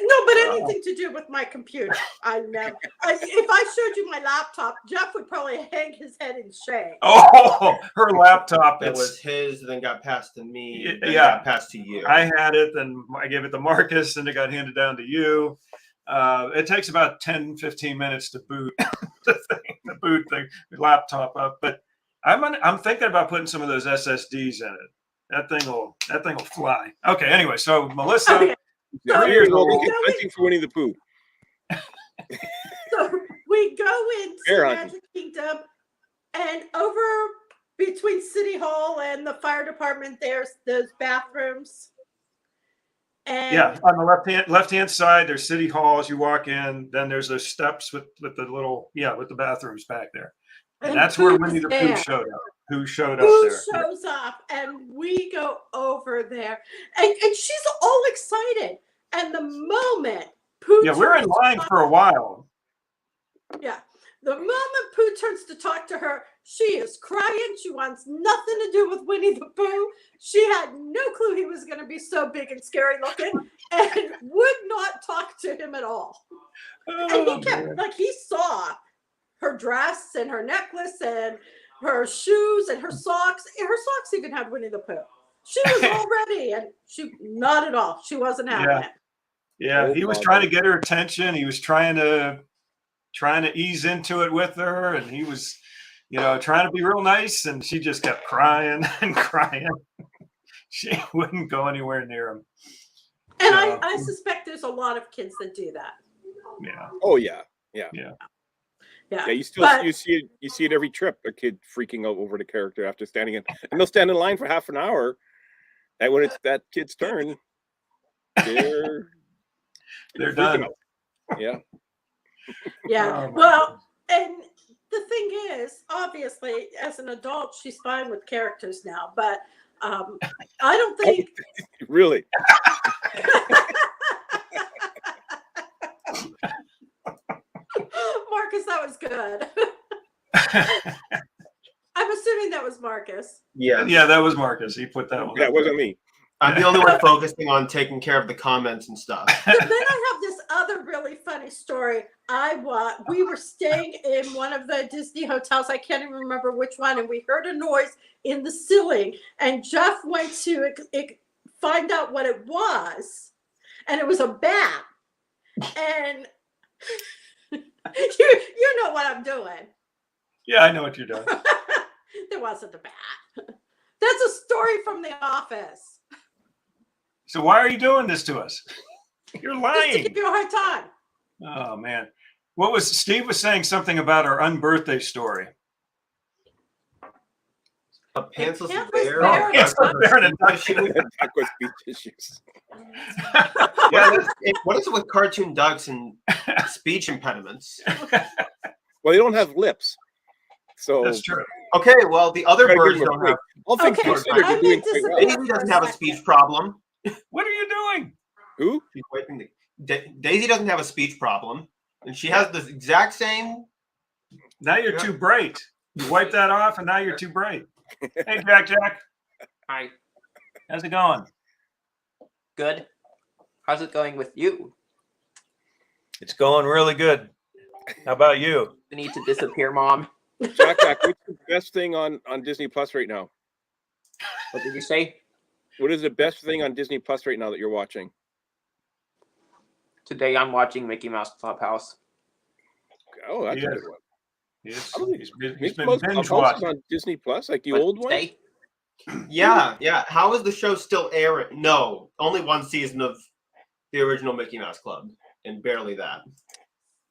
No, but anything to do with my computer. I never. If I showed you my laptop, Jeff would probably hang his head in shame. Oh, her laptop. It It's, was his, then got passed to me, then Yeah. got passed to you. I had it, then I gave it to Marcus, and it got handed down to you. It takes about 10, 15 minutes to boot the laptop up, but I'm thinking about putting some of those SSDs in it. That thing will fly. Okay. Anyway, so Melissa, Okay. So 3 years old. Hunting for Winnie the Pooh. So we go into Fair hunting. Magic Kingdom, and over between City Hall and the fire department, there's those bathrooms. And yeah, on the left hand side, there's City Hall as you walk in. Then there's those steps with the little with the bathrooms back there. And that's where Pooh Winnie is the Pooh there. showed up. Who showed up Who there? shows up, and we go over there, and she's all excited. And the moment Pooh, Yeah, we're in turns line to for a while. Yeah. The moment Pooh turns to talk to her, she is crying. She wants nothing to do with Winnie the Pooh. She had no clue he was going to be so big and scary looking and would not talk to him at all. And Oh, he kept, man. like, he saw her dress and her necklace and her shoes and her socks. Her socks even had Winnie the Pooh. She was all ready, and she, not at all. She wasn't having Yeah. it. Yeah, Oh, he was my trying to God. get her attention. He was trying to ease into it with her, and he was, trying to be real nice, and she just kept crying and crying. She wouldn't go anywhere near him. And So- I suspect there's a lot of kids that do that. Yeah. Oh yeah. Yeah. Yeah, you still But- you see it every trip. A kid freaking out over the character after standing in, and they'll stand in line for half an hour. And when it's that kid's turn, they're They're freaking done. out. Yeah. Yeah. Oh, my Well, and the thing is, obviously, as an adult, she's fine with characters now, but I don't think. Really. Marcus, that was good. I'm assuming that was Marcus. Yeah. Yeah, that was Marcus. He put that one. That wasn't me. I'm the only one focusing on taking care of the comments and stuff. So then I have this other really funny story. We were staying in one of the Disney hotels. I can't even remember which one, and we heard a noise in the ceiling. And Jeff went to find out what it was, and it was a bat. And you know what I'm doing. Yeah, I know what you're doing. There wasn't a bat. That's a story from The Office. So why are you doing this to us? You're Just to lying. give you a hard time. Oh man. Steve was saying something about our unbirthday story. A pantsless Pantsless bear. bear. Oh, pantsless bear and a duck. Duck with speech issues. Yeah, what is it with cartoon ducks and speech impediments? Well, they don't have lips, so That's true. Okay, well, the other Gotta give birds them a don't break. have. all things Okay, considered, I you're doing may quite well. disagree. Daisy doesn't have a speech problem. What are you doing? Who? She's wiping Daisy doesn't have a speech problem, and she has the exact same. Now you're Yeah. too bright. You wipe that off, and now you're too bright. Hey, Jack. Hi, How's it going? good. How's it going with you? It's going really good. How about you? The need to disappear, Mom. Jack, what's the best thing on Disney Plus right now? What did you say? What is the best thing on Disney Plus right now that you're watching? Today I'm watching Mickey Mouse Clubhouse. Oh, that's a Yes. good one. He's I don't think he's Mickey been Mouse binge Clubhouse is watching. on Disney Plus, like the What old did you one. say? Yeah, yeah. How is the show still airing? No, only one season of the original Mickey Mouse Club, and barely that.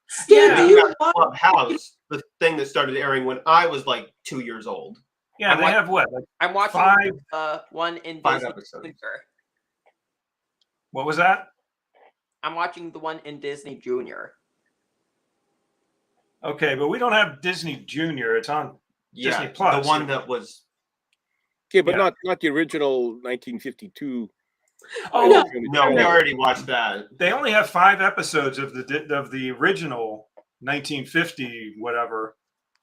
Steve, Yeah. do Mickey you Mouse watch? Clubhouse, the thing that started airing when I was like 2 years old. Yeah, I'm they like- have what? Like, I'm watching 5 one in 5 Disney episodes. Junior. what was that? I'm watching the one in Disney Junior. Okay, but we don't have Disney Junior. It's on. Yeah, Disney Plus. the one that was. Okay, but Yeah. not the original 1952. Oh, No. No, we already watched that. they only have 5 episodes of the original 1950 whatever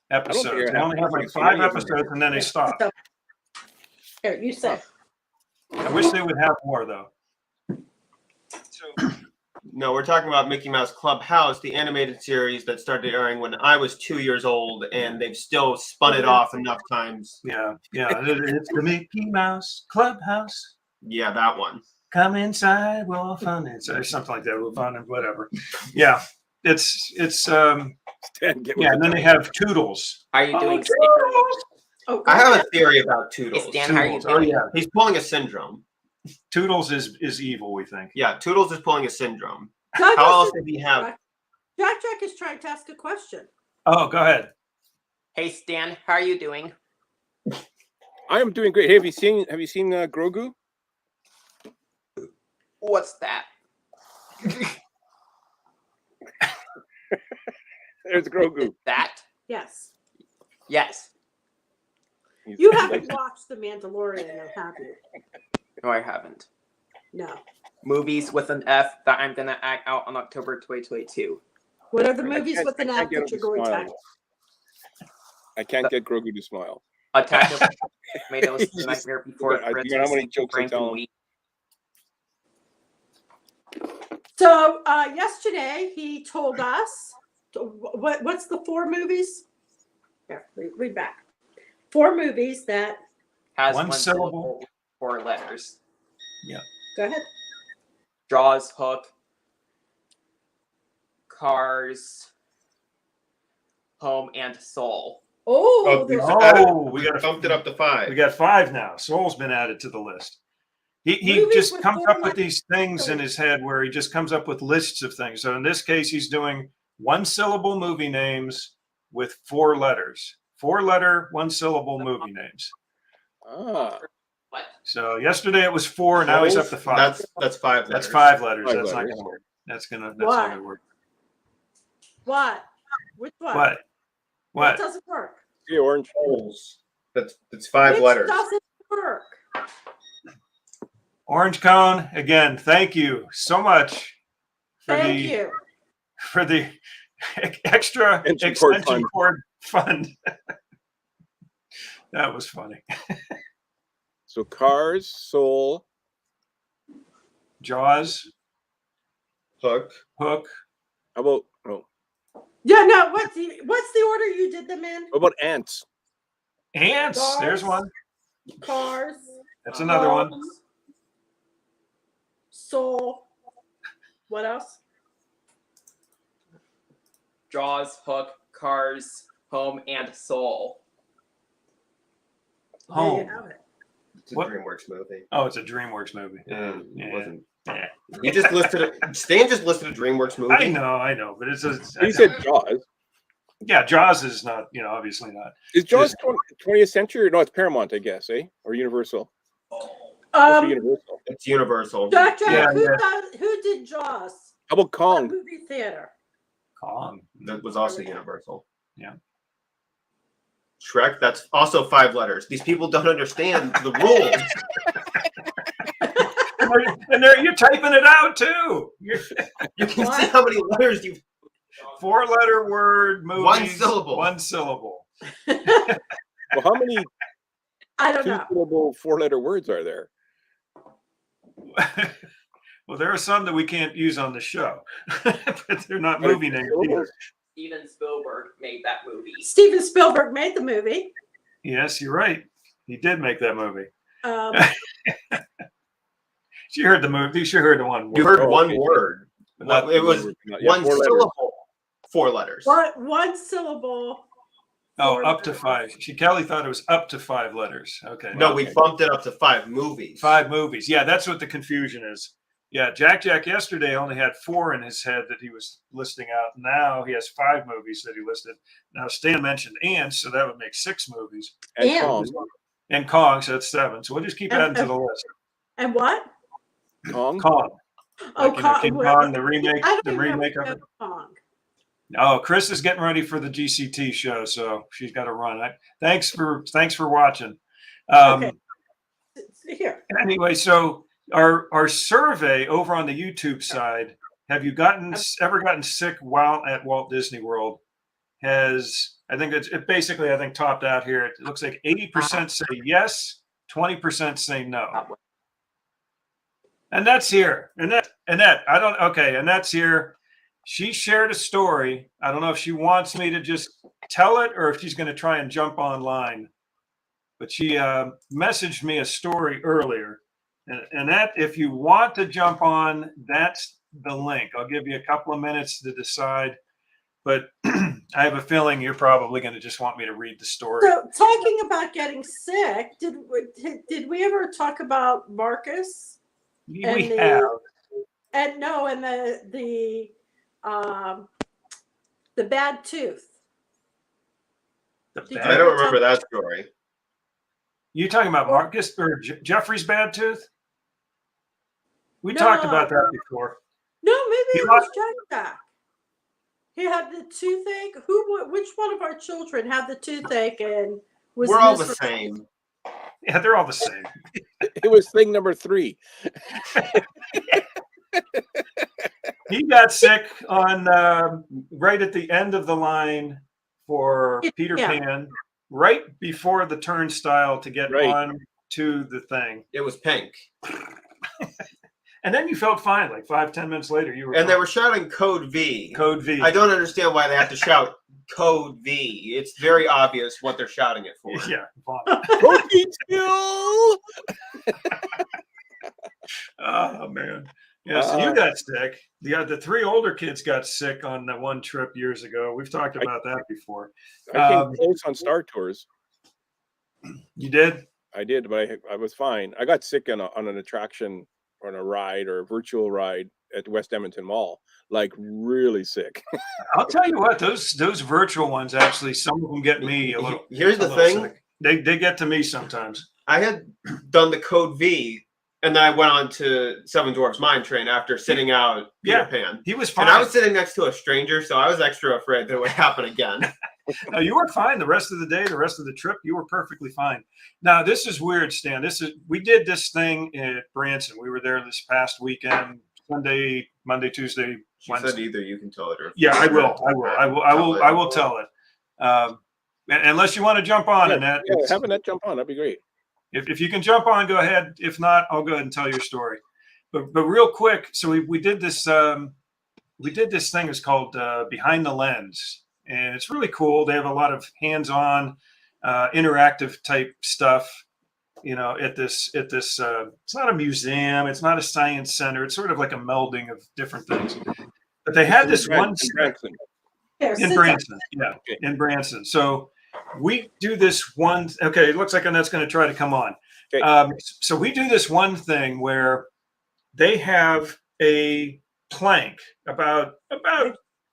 think episodes. I They only have haven't like seen 5 any of them. episodes and then they stop. Here, you say. I wish they would have more though. No, we're talking about Mickey Mouse Clubhouse, the animated series that started airing when I was 2 years old, and they've still spun it off enough times. Yeah, it's the Mickey Mouse Clubhouse. Yeah, that one. Come inside, we'll fun it, or something like that. We'll fun it, whatever. Yeah, it's Stan, get with yeah, the and then they times. have Toodles. Are you Oh, doing? Toodles! Oh, I have go a theory about Toodles. Hey, Stan, how are you Toodles. Oh doing? yeah, He's pulling a syndrome. Toodles is evil. We think. Yeah, Toodles is pulling a syndrome. ahead. How else did he have? Jack is trying to ask a question. Oh, go ahead. Hey Stan, how are you doing? I am doing great. Hey, have you seen Grogu? What's that? There's Grogu. That? Yes. Yes. You haven't watched The Mandalorian, though, have you? No, I haven't. No. Movies with an F that I'm gonna act out on October 2022. What are the I movies can't- with an I can't app get that him you're to going to smile. act? I can't get Grogu to smile. Attack of Tomatoes, He's The just- Nightmare Before I- you know Christmas, how many jokes I tell him? Frankenweenie. So yesterday he told us what's the 4 movies? Here, read back. 4 movies that. Has One one syllable. syllable, 4 letters. Go ahead. Jaws, Hook, Cars, Home, and Soul. Oh, we there's bumped it up to 5. We got 5 now. Soul's been added to the list. He Movies just with comes 4 up with letters. these things in his head where he just comes up with lists of things. So in this case, he's doing 1-syllable movie names with 4 letters. 4-letter, 1-syllable movie names. Ah, What? So yesterday it was 4, now he's up to 5. That's 5 letters. That's 5 letters. 5 That's not letters. gonna work. That's not Why? gonna work. what? Which one? What? What What? doesn't work? hey, Orange. Holes. That's 5 Which letters. doesn't work? Orange Cone, again, thank you so much for Thank the you. for the extra Extension cord extension cord fund. That was funny. So Cars, Soul. Jaws, Hook. Hook. How about oh, Yeah, no. What's the order you did them in? what about Ants? Ants. There's one. Cars. That's another one. Homes, Soul. What else? Jaws, Hook, Cars, Home, and Soul. There Home. you have it. It's a What? DreamWorks movie. Oh, it's a DreamWorks movie. It Yeah. wasn't. Yeah. You just listed Stan just listed a DreamWorks movie. I know, but it's a. He said Jaws. Yeah, Jaws is not. Obviously not. Is Jaws 20th century? No, it's Paramount, I guess, eh? Or Universal. Must be Um, Universal. It's Universal. Jack, Yeah, who did Jaws? How about What Kong? movie theater? Kong. That was also Universal. Yeah. Shrek, that's also 5 letters. These people don't understand the rules. And there, you're typing it out too. You can see how many letters you. 4-letter word movie. 1 syllable. 1 syllable. Well, how many I don't know. 2-syllable 4-letter words are there? Well, there are some that we can't use on the show, but they're not movie names either. Steven Spielberg made that movie. Steven Spielberg made the movie. Yes, you're right. He did make that movie. Um, She heard the movie. She heard the one. You word, heard Oh, one okay. word. but not- It was Yeah, 1 4 letters. syllable, 4 letters. one syllable. Oh, 4 up to letters. 5. Kelly thought it was up to 5 letters. Okay. No, okay. we bumped it up to 5 movies. 5 movies. Yeah, that's what the confusion is. Yeah, Jack yesterday only had 4 in his head that he was listing out. Now he has 5 movies that he listed. Now Stan mentioned Ants, so that would make 6 movies. And And- Kong. And Kong, so that's 7. So we'll just keep adding to the list. And what? Kong. Kong. Oh, Like, you know, King Kong, the remake. I don't The even remake know of it. Kong. Oh, Chris is getting ready for the GCT show, so she's got to run. Thanks for watching. Okay. Here. Anyway, so our survey over on the YouTube side, have you ever gotten sick while at Walt Disney World? I think it basically, I think, topped out here. It looks like 80% say yes, 20% say no. And that's here. And that's here. She shared a story. I don't know if she wants me to just tell it or if she's going to try and jump online. But she messaged me a story earlier. And that, if you want to jump on, that's the link. I'll give you a couple of minutes to decide. But I have a feeling you're probably going to just want me to read the story. So, talking about getting sick, did we ever talk about Marcus? We and have. And the bad tooth. The I don't remember that story. You talking about Marcus or Jeffrey's bad tooth? We talked about that before. No, maybe He it was Jack. He had the toothache. Which one of our children had the toothache and was We're all the miserable? same. Yeah, they're all the same. It was thing number 3. He got sick on right at the end of the line for Peter Pan, right before the turnstile to get on to the thing. It was pink. And then you felt fine. Like 5-10 minutes later, you were. And they were shouting Code V. Code V. I don't understand why they have to shout Code V. It's very obvious what they're shouting it for. Yeah. Protein still. Oh man. Yeah, so you got sick. The 3 older kids got sick on that one trip years ago. We've talked about that before. I came close on Star Tours. You did? I did, but I was fine. I got sick on an attraction, on a ride or a virtual ride at West Edmonton Mall, like really sick. I'll tell you what, those virtual ones, actually, some of them get me a little. Here's the thing. Sick. They get to me sometimes. I had done the Code V, and then I went on to Seven Dwarfs Mine Train after sitting out Peter Pan. He was fine. And I was sitting next to a stranger, so I was extra afraid that it would happen again. No, you were fine the rest of the day, the rest of the trip. You were perfectly fine. Now, this is weird, Stan. We did this thing at Branson. We were there this past weekend, Sunday, Monday, Tuesday, She Wednesday. said either you can tell it or Yeah, I will tell it. Unless you want to jump on, Annette. Yeah, have Annette jump on. That'd be great. If you can jump on, go ahead. If not, I'll go ahead and tell your story. But real quick, so we did this. We did this thing. It's called Behind the Lens, and it's really cool. They have a lot of hands-on, interactive type stuff. You know, at this. It's not a museum. It's not a science center. It's sort of like a melding of different things. But they had this one in Branson. Yeah, in Branson. So we do this one. Okay, it looks like Annette's going to try to come on. Okay. So we do this one thing where they have a plank about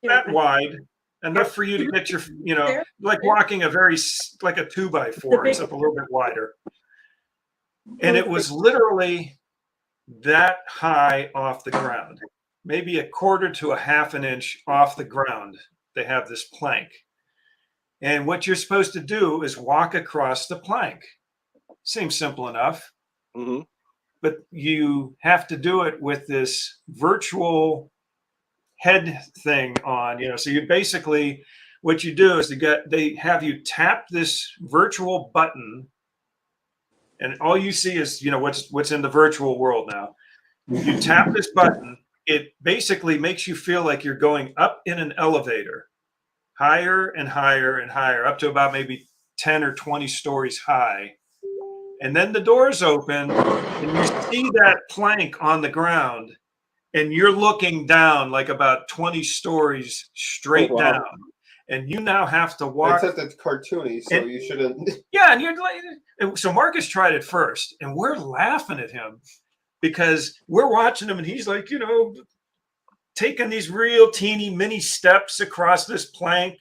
that wide, enough for you to get your, like walking like a 2x4, except a little bit wider. And it was literally that high off the ground, maybe a quarter to a half an inch off the ground. They have this plank. And what you're supposed to do is walk across the plank. Seems simple enough. Mm-hmm. But you have to do it with this virtual head thing on, so you basically, what you do is they have you tap this virtual button, and all you see is, what's in the virtual world now. You tap this button, it basically makes you feel like you're going up in an elevator, higher and higher and higher, up to about maybe 10 or 20 stories high. And then the doors open and you see that plank on the ground, and you're looking down like about 20 stories straight down. and you now have to walk. Except it's cartoony, so you shouldn't. Yeah, and you're like, so Marcus tried it first, and we're laughing at him because we're watching him, and he's like, taking these real teeny mini steps across this plank,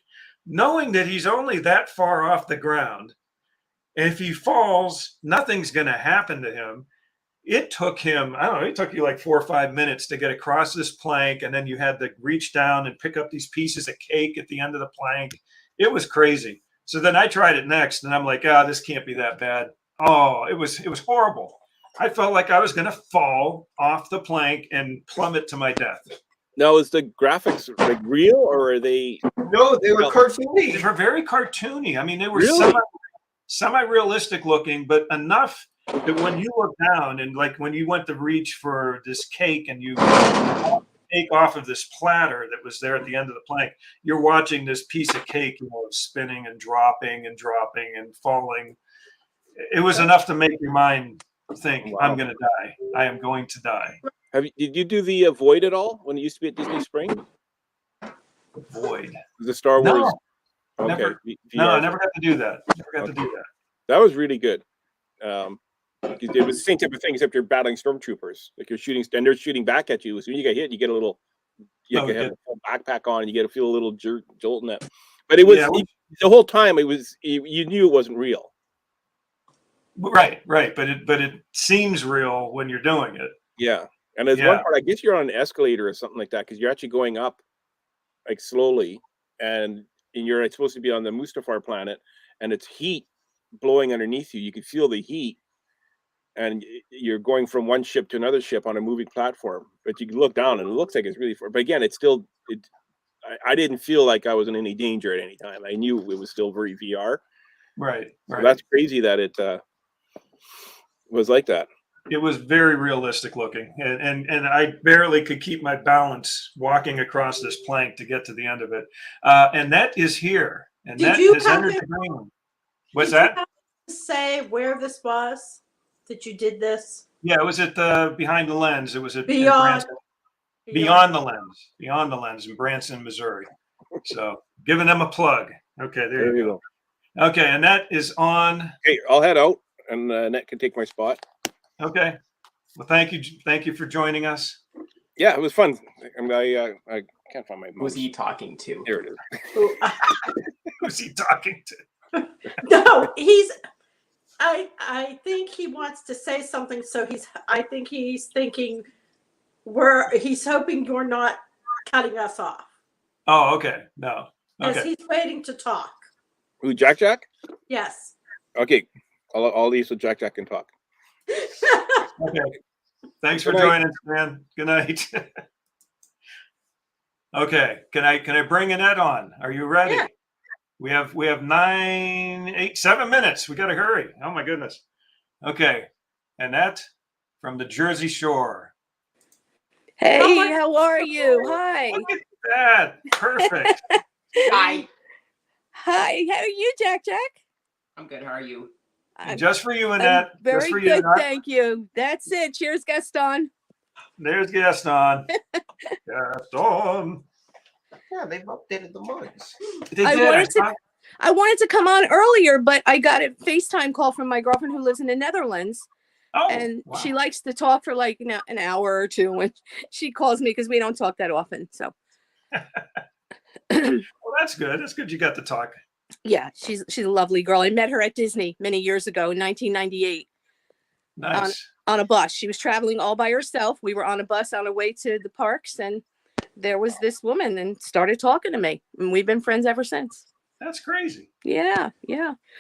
knowing that he's only that far off the ground. And if he falls, nothing's going to happen to him. It took him, I don't know, it took you like 4 or 5 minutes to get across this plank. And then you had to reach down and pick up these pieces of cake at the end of the plank. It was crazy. So then I tried it next, and I'm like, this can't be that bad. Oh, it was horrible. I felt like I was going to fall off the plank and plummet to my death. Now, is the graphics like real, or are they? No, they were cartoony. They were very cartoony. I mean, they were Really? semi-realistic looking, but enough that when you look down and like when you went to reach for this cake and you take off of this platter that was there at the end of the plank, you're watching this piece of cake, spinning and dropping and falling. It was enough to make your mind think, Wow. I'm going to die. I am going to die. Did you do the Void at all when it used to be at Disney Springs? Void. The Star No. Wars. Okay. Never. VR. No, I never got to do that. That was really good. It was the same type of thing, except you're battling stormtroopers. Like you're shooting, and they're shooting back at you. So when you get hit, you get a little. You have a full backpack on, and you get to feel a little jolt in it. But it was the whole time. It was you knew it wasn't real. Right. But it seems real when you're doing it. Yeah, and there's one part. I guess you're on an escalator or something like that because you're actually going up, like slowly, and you're supposed to be on the Mustafar planet, and it's heat blowing underneath you. You can feel the heat, and you're going from one ship to another ship on a moving platform. But you can look down, and it looks like it's really far. But again, it's still. I didn't feel like I was in any danger at any time. I knew it was still very VR. Right. So that's crazy that it was like that. It was very realistic looking, and I barely could keep my balance walking across this plank to get to the end of it. And that is here, and Did that you has have entered it- the green room. What's Did you that? have to say where this was? That you did this? Yeah, it was at Behind the Lens. It was at Beyond Beyond the Lens in Branson, Missouri. So giving them a plug. Okay, there you go. Okay, and that is on. Okay, I'll head out, and Annette can take my spot. Okay. Well, thank you for joining us. Yeah, it was fun. I can't find my mouse. Who's he talking to? Here it is. Who's he talking to? No, I think he wants to say something, so I think he's thinking he's hoping you're not cutting us off. Oh, okay. No. Because Okay. he's waiting to talk. Who, Jack? Yes. Okay, I'll leave so Jack can talk. Okay. Thanks for Good night. joining us, man. Good night. Okay. Can I bring Annette on? Are you ready? Yeah. We have 7 minutes. We got to hurry. Oh my goodness. Okay. Annette from the Jersey Shore. Hey, Oh my- how are you? Hi. Look at that. Perfect. Hi. Hi. How are you, Jack? I'm good. How are you? And just for you, I'm Annette. Just very for you, good, Annette. thank you. That's it. Cheers, Gaston. There's Gaston. Gaston. Yeah, they've updated the mugs. They I did. wanted to- saw- I wanted to come on earlier, but I got a FaceTime call from my girlfriend who lives in the Netherlands, Oh, and wow. she likes to talk for like an hour or two when she calls me because we don't talk that often. So Well, that's good. That's good. You got to talk. yeah, she's a lovely girl. I met her at Disney many years ago in 1998 Nice. on a bus. She was traveling all by herself. We were on a bus on our way to the parks, and there was this woman and started talking to me, and we've been friends ever since. That's crazy. Yeah.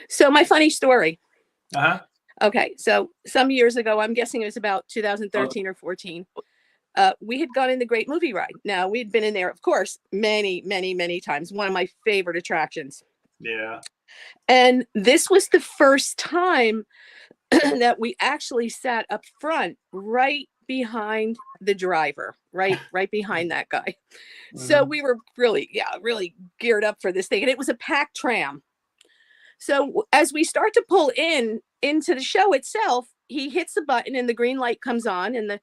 So my funny story. Uh-huh. Okay, so some years ago, I'm guessing it was about 2013 or 14. We had gone in the Great Movie Ride. Now we'd been in there, of course, many, many, many times. One of my favorite attractions. Yeah. And this was the first time that we actually sat up front, right behind the driver, right behind that guy. So we were really geared up for this thing, and it was a packed tram. So as we start to pull into the show itself, he hits the button and the green light comes on, and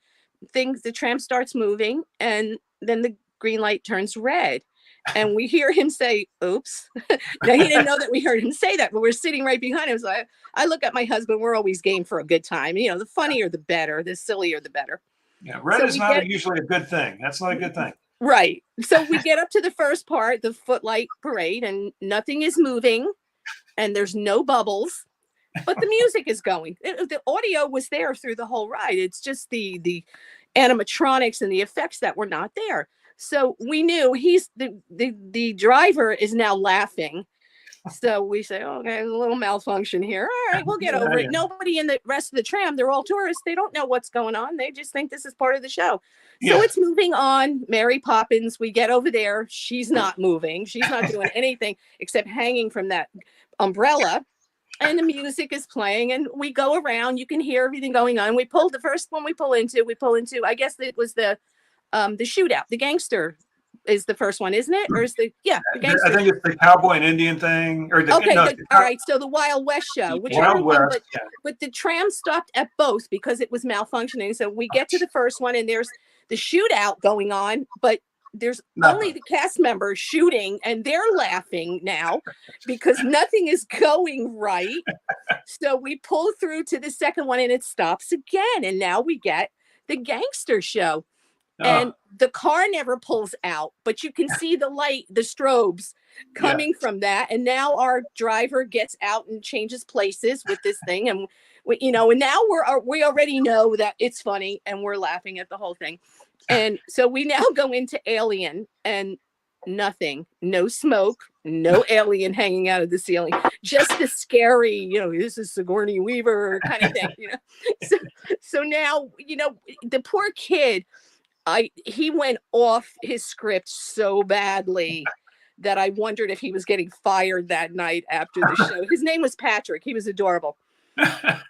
the tram starts moving, and then the green light turns red. and we hear him say, oops. Now, he didn't know that we heard him say that, but we're sitting right behind him. So I look at my husband. We're always game for a good time. You know, the funnier, the better, the sillier, the better. Yeah, red So is not usually a good thing. That's not a good thing. Right. So we get up to the first part, the footlight parade, and nothing is moving and there's no bubbles, but the music is going. The audio was there through the whole ride. It's just the animatronics and the effects that were not there. So we knew the driver is now laughing. So we say, okay, there's a little malfunction here. All right, we'll get over it. Nobody in the rest of the tram, they're all tourists. They don't know what's going on. They just think this is part of the show. So it's moving on. Mary Poppins, we get over there. She's not moving. She's not doing anything except hanging from that umbrella. And the music is playing and we go around. You can hear everything going on. We pull the first one we pull into, I guess it was the shootout, the gangster is the first one, isn't it? Or is the gangster? I think it's the cowboy and Indian thing. Or all right. So the Wild West show, but the tram stopped at both because it was malfunctioning. So we get to the first one and there's the shootout going on, but there's only the cast members shooting and they're laughing now because nothing is going right. So we pull through to the second one and it stops again. And now we get the gangster show. And the car never pulls out, but you can see the light, the strobes coming from that. And now our driver gets out and changes places with this thing. And and now we already know that it's funny and we're laughing at the whole thing. And so we now go into Alien and nothing, no smoke, no alien hanging out of the ceiling, just a scary, this is Sigourney Weaver kind of thing, So now, the poor kid, he went off his script so badly that I wondered if he was getting fired that night after the show. His name was Patrick. He was adorable.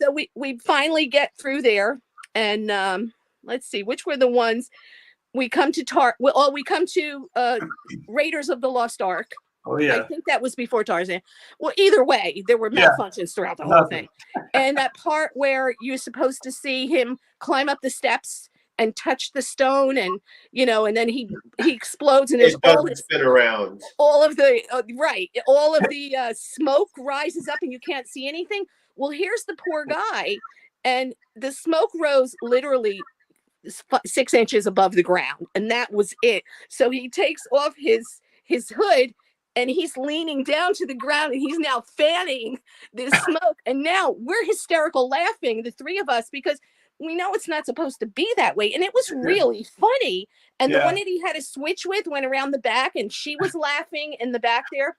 So we finally get through there, and let's see, which were the ones we come to Raiders of the Lost Ark. Oh yeah. I think that was before Tarzan. Well, either way, there were malfunctions throughout the whole thing. And that part where you're supposed to see him climb up the steps and touch the stone, and and then he explodes, and there's all this spin around. All of the smoke rises up, and you can't see anything. Well, here's the poor guy, and the smoke rose literally 6 inches above the ground, and that was it. So he takes off his hood, and he's leaning down to the ground, and he's now fanning the smoke, and now we're hysterical laughing, the three of us, because we know it's not supposed to be that way. And it was really funny. And the one that he had a switch with went around the back, and she was laughing in the back there.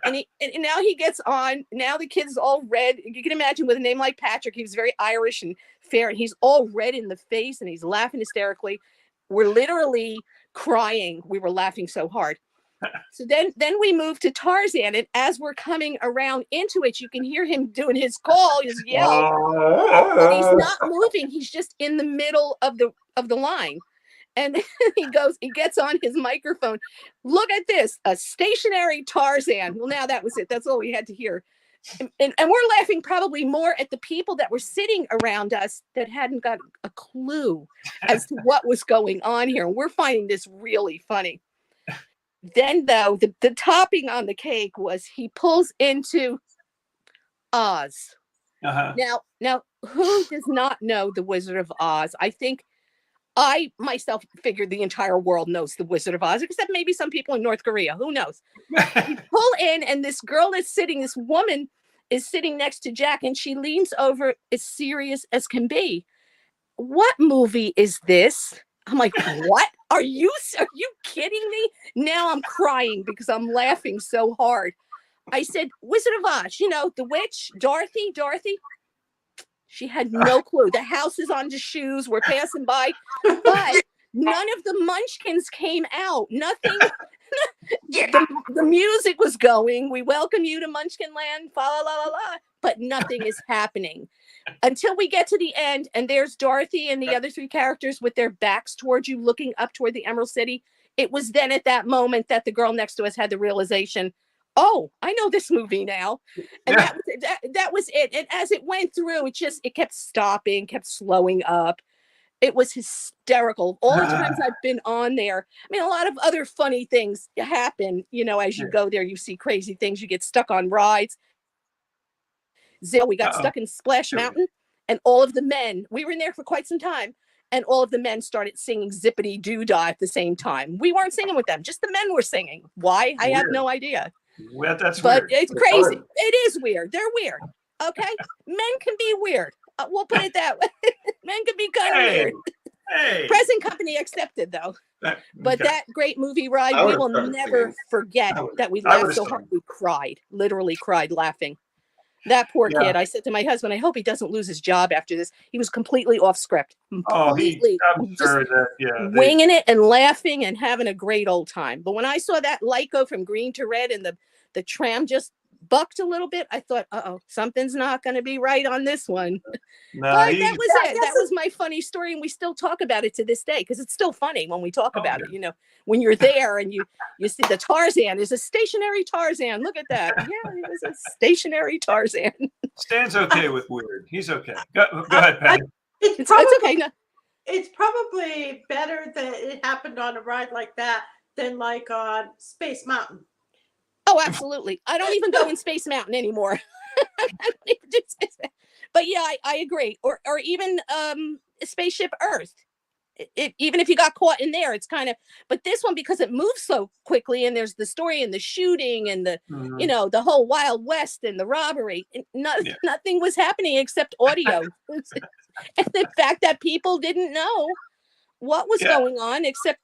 And now he gets on. Now the kid's all red. You can imagine with a name like Patrick, he was very Irish and fair, and he's all red in the face, and he's laughing hysterically. We're literally crying. We were laughing so hard. So then we move to Tarzan, and as we're coming around into it, you can hear him doing his call, his yell. But he's not moving. He's just in the middle of the line. And he gets on his microphone. Look at this, a stationary Tarzan. Well, now that was it. That's all we had to hear. And we're laughing probably more at the people that were sitting around us that hadn't got a clue as to what was going on here. We're finding this really funny. Then, though, the topping on the cake was he pulls into Oz. Now, who does not know the Wizard of Oz? I think I myself figured the entire world knows the Wizard of Oz, except maybe some people in North Korea. Who knows? You pull in, and this woman is sitting next to Jack, and she leans over as serious as can be. What movie is this? I'm like, what? Are you kidding me? Now I'm crying because I'm laughing so hard. I said, Wizard of Oz, the witch, Dorothy. She had no clue. The house is on the shoes. We're passing by, but none of the munchkins came out. Nothing. The music was going. We welcome you to Munchkin Land. Fa la la la. But nothing is happening until we get to the end, and there's Dorothy and the other three characters with their backs towards you, looking up toward the Emerald City. It was then at that moment that the girl next to us had the realization, oh, I know this movie now. And that was it. And as it went through, it kept stopping, kept slowing up. It was hysterical. All the times I've been on there. I mean, a lot of other funny things happen, you know, as you go there, you see crazy things. You get stuck on rides. We got stuck in Splash Mountain, and all of the men, we were in there for quite some time, and all of the men started singing Zippity Doo Dah at the same time. We weren't singing with them, just the men were singing. Why? I have no idea. Well, that's But weird. it's crazy. It is weird. They're weird. Okay? Men can be weird. We'll put it that way. Men can be kind of weird. Hey. Present company accepted, though. But that great movie ride, we will never forget that we laughed so hard we cried, literally cried laughing. That poor kid. I said to my husband, I hope he doesn't lose his job after this. He was completely off script. Completely winging it and laughing and having a great old time. But when I saw that light go from green to red and the tram just bucked a little bit, I thought, something's not going to be right on this one. No, but that was it. That was my funny story, and we still talk about it to this day because it's still funny when we talk about it. You know, when you're there and you see the Tarzan is a stationary Tarzan. Look at that. Yeah, it was a stationary Tarzan. Stan's okay with weird. He's okay. Go ahead, Patty. It's okay. No. It's probably better that it happened on a ride like that than like on Space Mountain. Oh, absolutely. I don't even go in Space Mountain anymore. But yeah, I agree. Or even Spaceship Earth. Even if you got caught in there, it's kind of, but this one, because it moves so quickly and there's the story and the shooting and the, you know, the whole Wild West and the robbery, nothing was happening except audio. And the fact that people didn't know what was going on except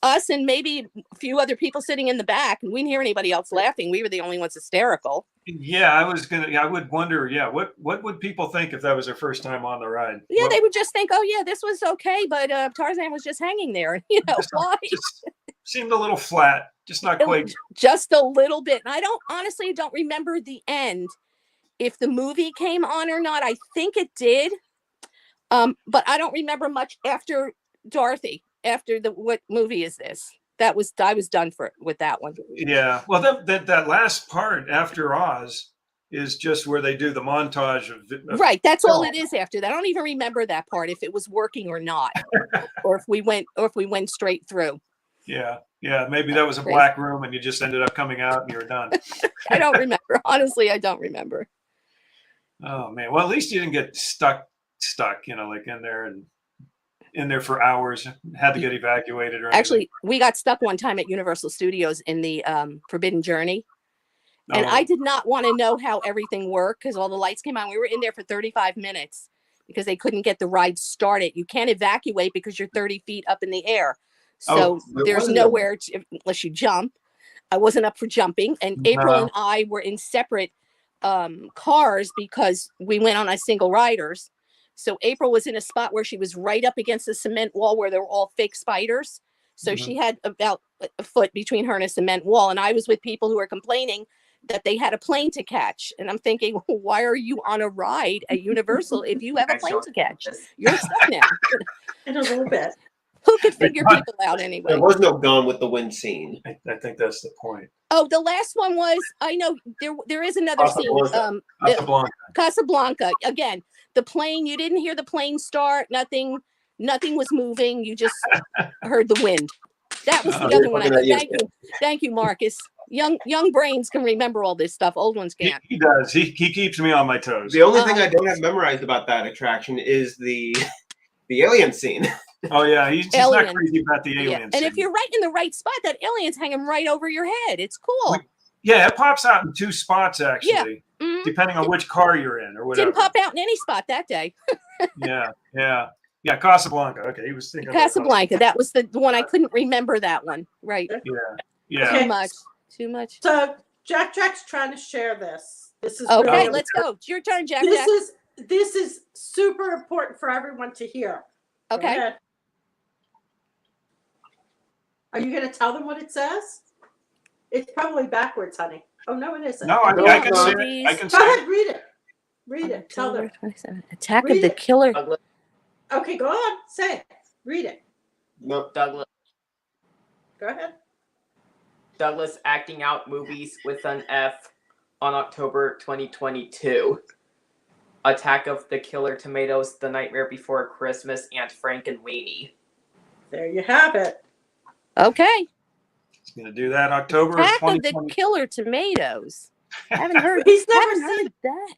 us and maybe a few other people sitting in the back, and we didn't hear anybody else laughing. We were the only ones hysterical. Yeah, I would wonder, what would people think if that was their first time on the ride? Yeah, they would just think, oh yeah, this was okay, but Tarzan was just hanging there. You know, why? Just seemed a little flat, just not quite. Just a little bit. And I honestly don't remember the end, if the movie came on or not. I think it did. But I don't remember much after Dorothy. After what movie is this? I was done with that one. Yeah. Well, that last part after Oz is just where they do the montage of right. That's all it is after that. I don't even remember that part, if it was working or not, or if we went straight through. Yeah. Maybe that was a black room and you just ended up coming out and you were done. I don't remember. Honestly, I don't remember. Oh man. Well, at least you didn't get stuck, you know, like in there for hours, had to get evacuated or anything. Actually, we got stuck one time at Universal Studios in the Forbidden Journey. And I did not want to know how everything worked because all the lights came on. We were in there for 35 minutes because they couldn't get the ride started. You can't evacuate because you're 30 feet up in the air. So there's nowhere unless you jump. I wasn't up for jumping. And April and I were in separate cars because we went on a single riders. So April was in a spot where she was right up against the cement wall where there were all fake spiders. So she had about a foot between her and a cement wall. And I was with people who were complaining that they had a plane to catch. And I'm thinking, why are you on a ride at Universal if you have a plane to catch? You're stuck now. In a little bit. Who could figure people out anyway? There was no Gone with the Wind scene. I think that's the point. Oh, the last one was, I know there is another scene. Casablanca. Again, the plane, you didn't hear the plane start. Nothing was moving. You just heard the wind. That was the other one. Thank you, Marcus. Young brains can remember all this stuff. Old ones can't. He does. He keeps me on my toes. The only thing I don't have memorized about that attraction is the alien scene. Oh yeah, he's not crazy about the aliens. Yeah. And if you're right in the right spot, that alien's hanging right over your head. It's cool. Yeah, it pops out in two spots actually, depending on which car you're in or whatever. Didn't pop out in any spot that day. Yeah, Casablanca. Okay, he was thinking Casablanca. That was the one I couldn't remember that one. Right. Yeah. Okay. Too much. So Jack's trying to share this. This is okay. really, Let's go. It's your turn, Jack. This is super important for everyone to hear. Okay. Are you going to tell them what it says? It's probably backwards, honey. Oh no, it isn't. No, I can see it. I can see Go it. ahead, read it. Read it. Tell them. Attack of the Killer. Okay, go on. Say it. Read it. Nope. Douglas. Go ahead. Douglas acting out movies with an F on October 2022. Attack of the Killer Tomatoes, The Nightmare Before Christmas, and Frank and Weenie. There you have it. Okay. It's going to do that October of Attack of the 2020. Killer Tomatoes. I haven't heard. He's never haven't seen heard that.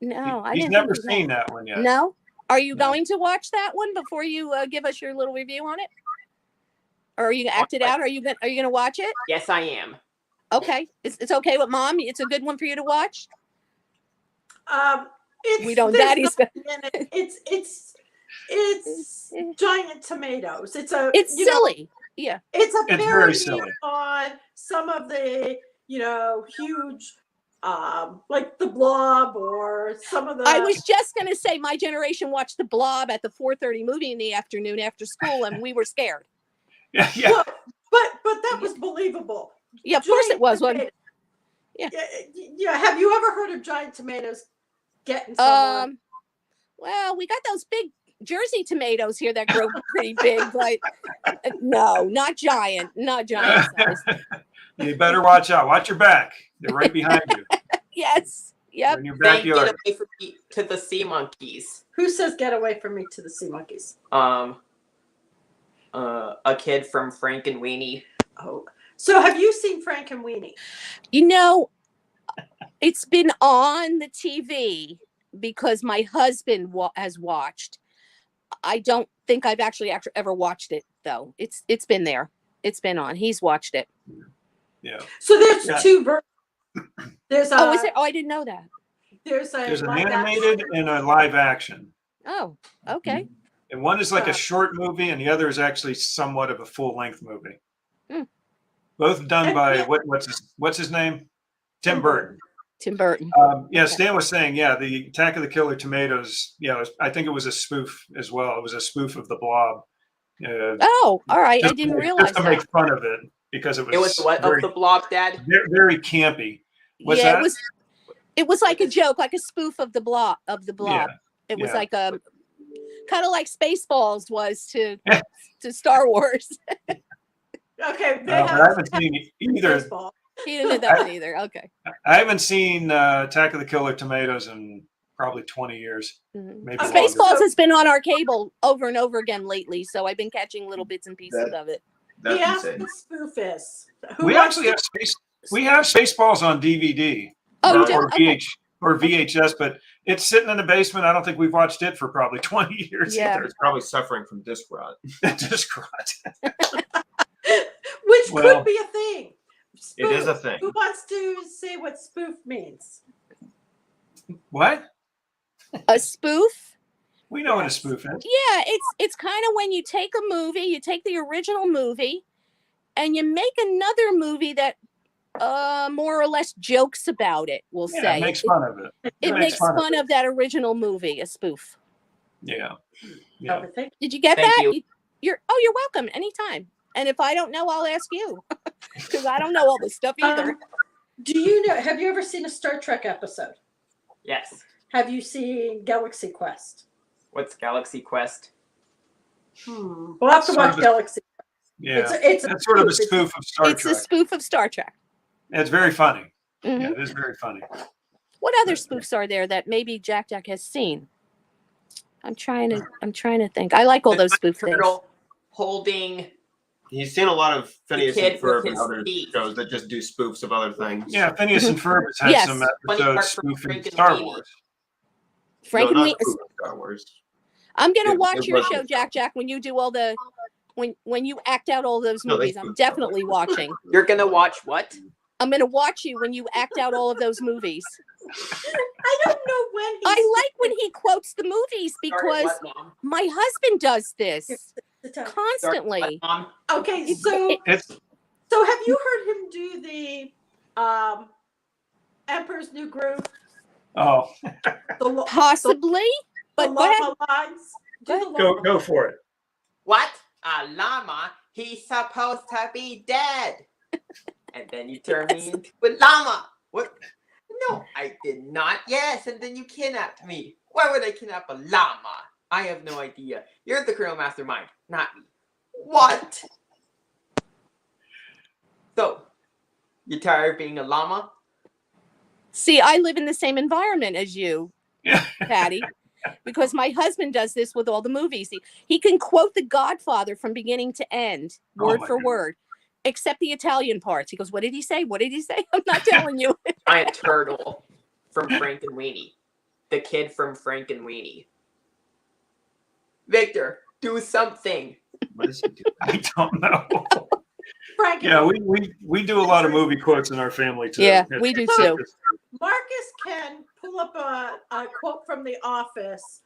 No, I He's didn't. never think of seen that one yet. No. Are you No. going to watch that one before you give us your little review on it? Or are you gonna act it out? Are you gonna watch it? Yes, I am. Okay. It's okay with Mom. It's a good one for you to watch. It's, We don't. there's Daddy's. nothing in it. It's giant tomatoes. It's a. It's you know, silly. Yeah. it's a It's very parody silly. on some of the huge, like the Blob or some of the. I was just gonna say my generation watched the Blob at the 4:30 movie in the afternoon after school, and we were scared. Yeah, yeah. Well, but that was believable. Yeah, of course it Giant was. tomatoes. Yeah. Yeah. Have you ever heard of giant tomatoes getting someone? Well, we got those big Jersey tomatoes here that grow pretty big, but no, not giant size. You better watch out. Watch your back. They're right behind you. Yes. They're Yep. in your Thank you backyard. away from me to the sea monkeys. Who says get away from me to the sea monkeys? A kid from Frank and Weenie. Oh, so have you seen Frank and Weenie? You know, it's been on the TV because my husband has watched. I don't think I've actually ever watched it though. It's been there. It's been on. He's watched it. Yeah. So there's Yeah. two versions. There's a. Oh, is it? Oh, I didn't know that. There's a. There's an live animated action. and a live action. Oh, okay. And one is like Uh, a short movie, and the other is actually somewhat of a full-length movie. Hmm. Both done And by yeah. what's his name? Tim Tim Burton. Tim Burton. Yeah, Stan was saying, yeah, the Attack of the Killer Tomatoes. Yeah, I think it was a spoof as well. It was a spoof of the Blob. Oh, all right. I Just didn't to- realize just to make that. fun of it because it was, It was what very, of the Blob, Dad? very, very campy. What's Yeah, that? it was like a joke, like a spoof of the Blob. Yeah, It was yeah. like a kind of like Spaceballs was to Star Wars. Okay. They but I have haven't seen either. baseball. He didn't know that one either. Okay. I haven't seen Attack of the Killer Tomatoes in probably 20 years. Mhm. Maybe Okay, longer. Spaceballs has been on our cable over and over again lately, so I've been catching little bits and pieces of it. That's He asked insane. what spoof is. Who We wants actually to- have Spaceballs on DVD. Oh, or, you do? or Okay. or VHS, but it's sitting in the basement. I don't think we've watched it for probably 20 years Yeah. either. It's probably suffering from disc rot. Just rot. Which Well, could be a thing. It is a Spoof. thing. Who wants to say what spoof means? What? A spoof? We know what a Yes. spoof is. Yeah, it's kind of when you take a movie, you take the original movie, and you make another movie that more or less jokes about it, we'll Yeah, say. it makes fun of it. It makes fun it. of that original movie, a spoof. Yeah. Yeah. Overthink. Did you get Thank that? you. You're welcome anytime. And if I don't know, I'll ask you because I don't know all this stuff either. Do you know? Have you ever seen a Star Trek episode? Yes. Have you seen Galaxy Quest? What's Galaxy Quest? We'll have to Sort watch of a- Galaxy. Yeah. It's That's sort of a spoof. spoof of Star It's a Trek. spoof of Star Trek. It's very funny. Mhm. Yeah, it is very funny. What other spoofs are there that maybe Jack has seen? I'm trying to think. I like all those spoof things. Turtle holding. He's seen a lot of Phineas kid and Ferb with and his other teeth. shows that just do spoofs of other things. Yeah, Phineas and Ferb has had Yes. some Funny part episodes from spoofing Frank and Star Weenie. Wars. Frank No, and not we. spoof of Star Wars. I'm gonna It- watch it your wasn't. show, Jack. When you do all the when you act out all those No, they movies, I'm spoofed Star Wars. definitely watching. You're gonna watch what? I'm gonna watch you when you act out all of those movies. I don't know when. I like when he quotes the movies Sorry, because what, Mom? my husband does this Sorry, constantly. what, Mom? Okay, so It's have you heard him do the Emperor's New Groove? oh, Possibly, but the go ahead. llama lines. Do the go llama. for it. What? A llama? He's supposed to be dead. And then you turn me into a llama. What? No, I did not. Yes, and then you kidnapped me. Why would I kidnap a llama? I have no idea. You're the criminal mastermind, not me. What? So, you tired of being a llama? See, I live in the same environment as you. Patty, because my husband does this with all the movies. He can quote The Godfather from beginning to end, word my for goodness. word, except the Italian parts. He goes, "What did he say? What did he say?" I'm not telling you. Giant turtle from Frank and Weenie. The kid from Frank and Weenie. Victor, do something. What is he doing? I don't know. Frank, Yeah, we do a lot of movie quotes in our family too. Yeah, we do too. Marcus can pull up a quote from The Office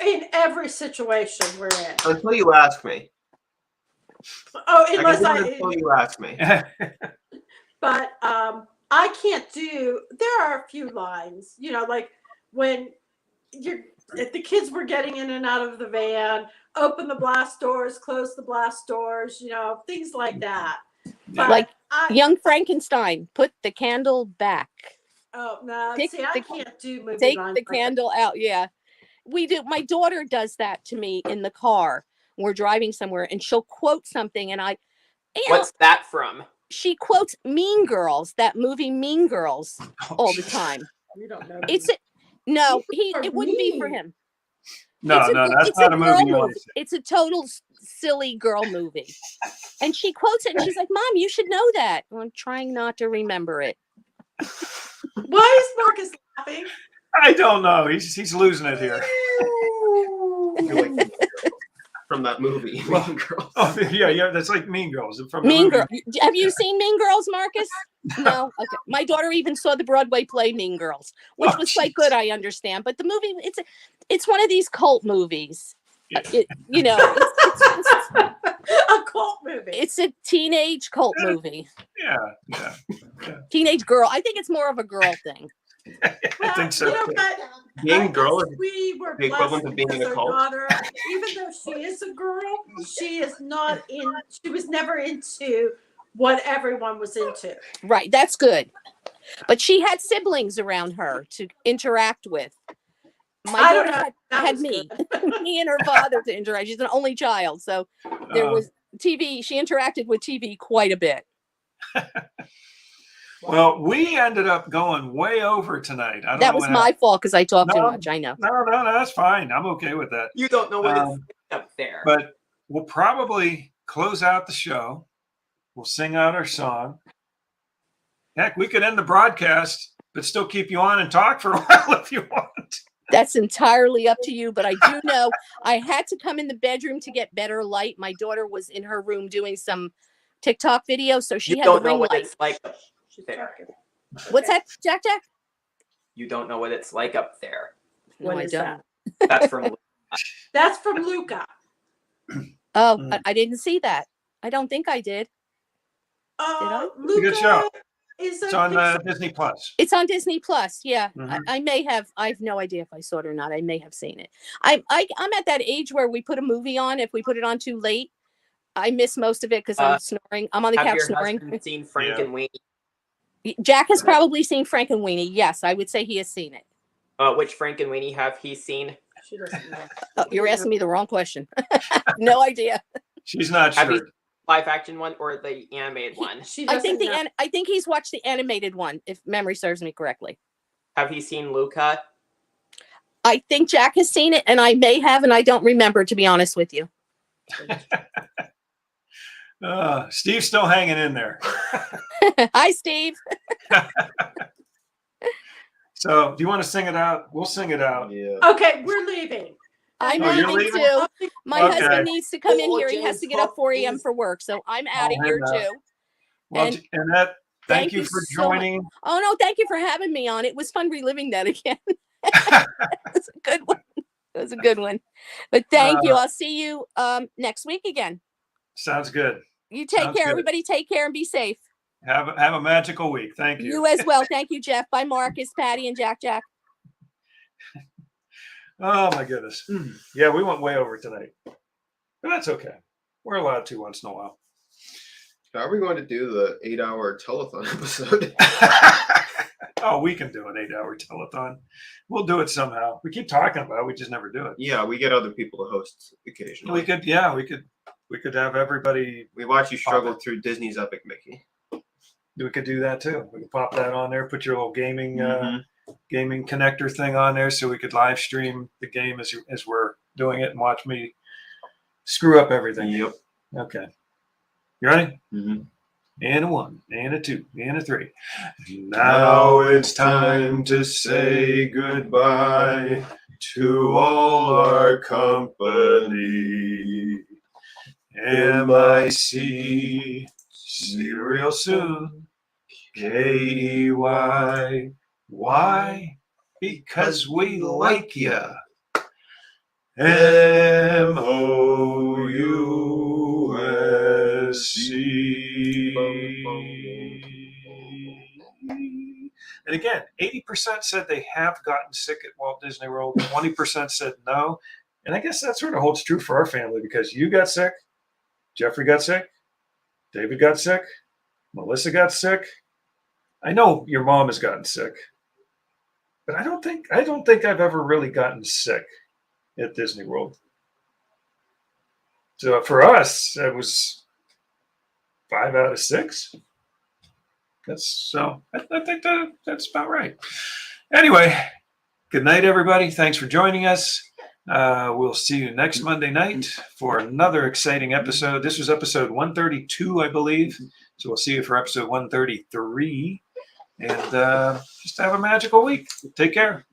in every situation we're in. Until you ask me. Oh, I can unless do it I until you ask me. but I can't do. There are a few lines, like when if the kids were getting in and out of the van, open the blast doors, close the blast doors, things like that. But Like Young Frankenstein, put the candle back. Oh no! Take See, I the- can't do movie Take lines the like that. candle out. Yeah, we do. My daughter does that to me in the car. We're driving somewhere, and she'll quote something, and What's that from? she quotes Mean Girls, that movie Mean Girls, all the time. You don't know. No, You are it wouldn't be for mean. him. No, that's it's not a movie girl you want to see. It's a total silly girl movie. And she quotes it and she's like, "Mom, you should know that." Well, I'm trying not to remember it. Why is Marcus laughing? I don't know. He's losing it here. You're like, from that movie, Mean Girls. Oh yeah, that's like Mean Girls. From the Mean movie. Girl. Have you seen Mean Girls, Marcus? No. Okay. My daughter even saw the Broadway play Mean Girls, which Oh, was quite jeez. good. I understand, but the movie it's one of these cult movies. Yeah. It's A cult movie. it's a teenage cult movie. Yeah. Teenage girl. I think it's more of a girl thing. I think so. You know too. what? Being I girl guess is we were the equivalent blessed of being in because a our cult. daughter, even though she is a girl, she is not in. She was never into what everyone was into. Right. That's good. But she had siblings around her to interact with. My I don't daughter know. That had was me, good. me and her father to interact. She's an only child, so there was TV. She interacted with TV quite a bit. Well, we ended up going way over tonight. I don't That know was what my happened. fault because I talk too No. much. I know. No, that's fine. I'm okay with that. You don't know what Um, it's up there. But we'll probably close out the show. We'll sing out our song. Heck, we could end the broadcast, but still keep you on and talk for a while if you want. That's entirely up to you. But I do know I had to come in the bedroom to get better light. My daughter was in her room doing some TikTok videos, so she You had the don't know ring what light. it's like up there. What's that, Jack? You don't know what it's like up there. No, What I is don't. that? That's from That's from Luca. Oh, Mm. I didn't see that. I don't think I did. Luca It's a good show. is It's a on Pixar- Disney Plus. It's on Disney Plus. Yeah, Mhm. I may have. I have no idea if I saw it or not. I may have seen it. I'm at that age where we put a movie on. If we put it on too late, I miss most of it because I'm snoring. I'm on the Have couch your snoring. husband seen Frank Yeah. and Weenie? Jack has probably seen Frank and Weenie. Yes, I would say he has seen it. Which Frank and Weenie have he seen? She doesn't know. Oh, you're asking me the wrong question. No idea. She's not Have you sure. live action one or the animated one? She I think doesn't know. I think he's watched the animated one, if memory serves me correctly. Have you seen Luca? I think Jack has seen it, and I may have, and I don't remember, to be honest with you. Steve's still hanging in there. Hi, Steve. So, do you want to sing it out? We'll sing it out. Yeah. Okay, we're leaving. I'm Oh, you're leaving leaving? too. My Okay. husband needs to come in Oh, here. He has to get up 4 a.m. for work, so I'm out of Oh, here I know. too. Well, And Annette, thank you for so much. joining. Oh no, thank you for having me on. It was fun reliving that again. It's a good one. It was a good one. But thank you. I'll see you next week again. Sounds good. You take Sounds care. good. Everybody take care and be safe. Have a magical week. Thank you. You as well. Thank you, Jeff. Bye, Marcus, Patty, and Jack. Oh my goodness. Yeah, we went way over tonight. But that's okay. We're allowed to once in a while. How are we going to do the 8-hour telethon episode? Oh, we can do an 8-hour telethon. We'll do it somehow. We keep talking about it, we just never do it. Yeah, we get other people to host occasionally. We could have everybody. We watch you struggle through Disney's Epic Mickey. We could do that too. We could pop that on there. Put your little gaming Mhm. gaming connector thing on there so we could live stream the game as we're doing it and watch me screw up everything. Yep. Okay. You ready? Mm-hmm. And a 1, and a 2, and a 3. Now it's time to say goodbye to all our company. MIC, see you real soon. KEY, why? Because we like ya. MOUSC. And again, 80% said they have gotten sick at Walt Disney World. 20% said no. And I guess that sort of holds true for our family because you got sick, Jeffrey got sick, David got sick, Melissa got sick. I know your mom has gotten sick, but I don't think I've ever really gotten sick at Disney World. So for us, that was 5 out of 6. I think that's about right. Anyway, good night, everybody. Thanks for joining us. We'll see you next Monday night for another exciting episode. This was episode 132, I believe. So we'll see you for episode 133. And just have a magical week. Take care.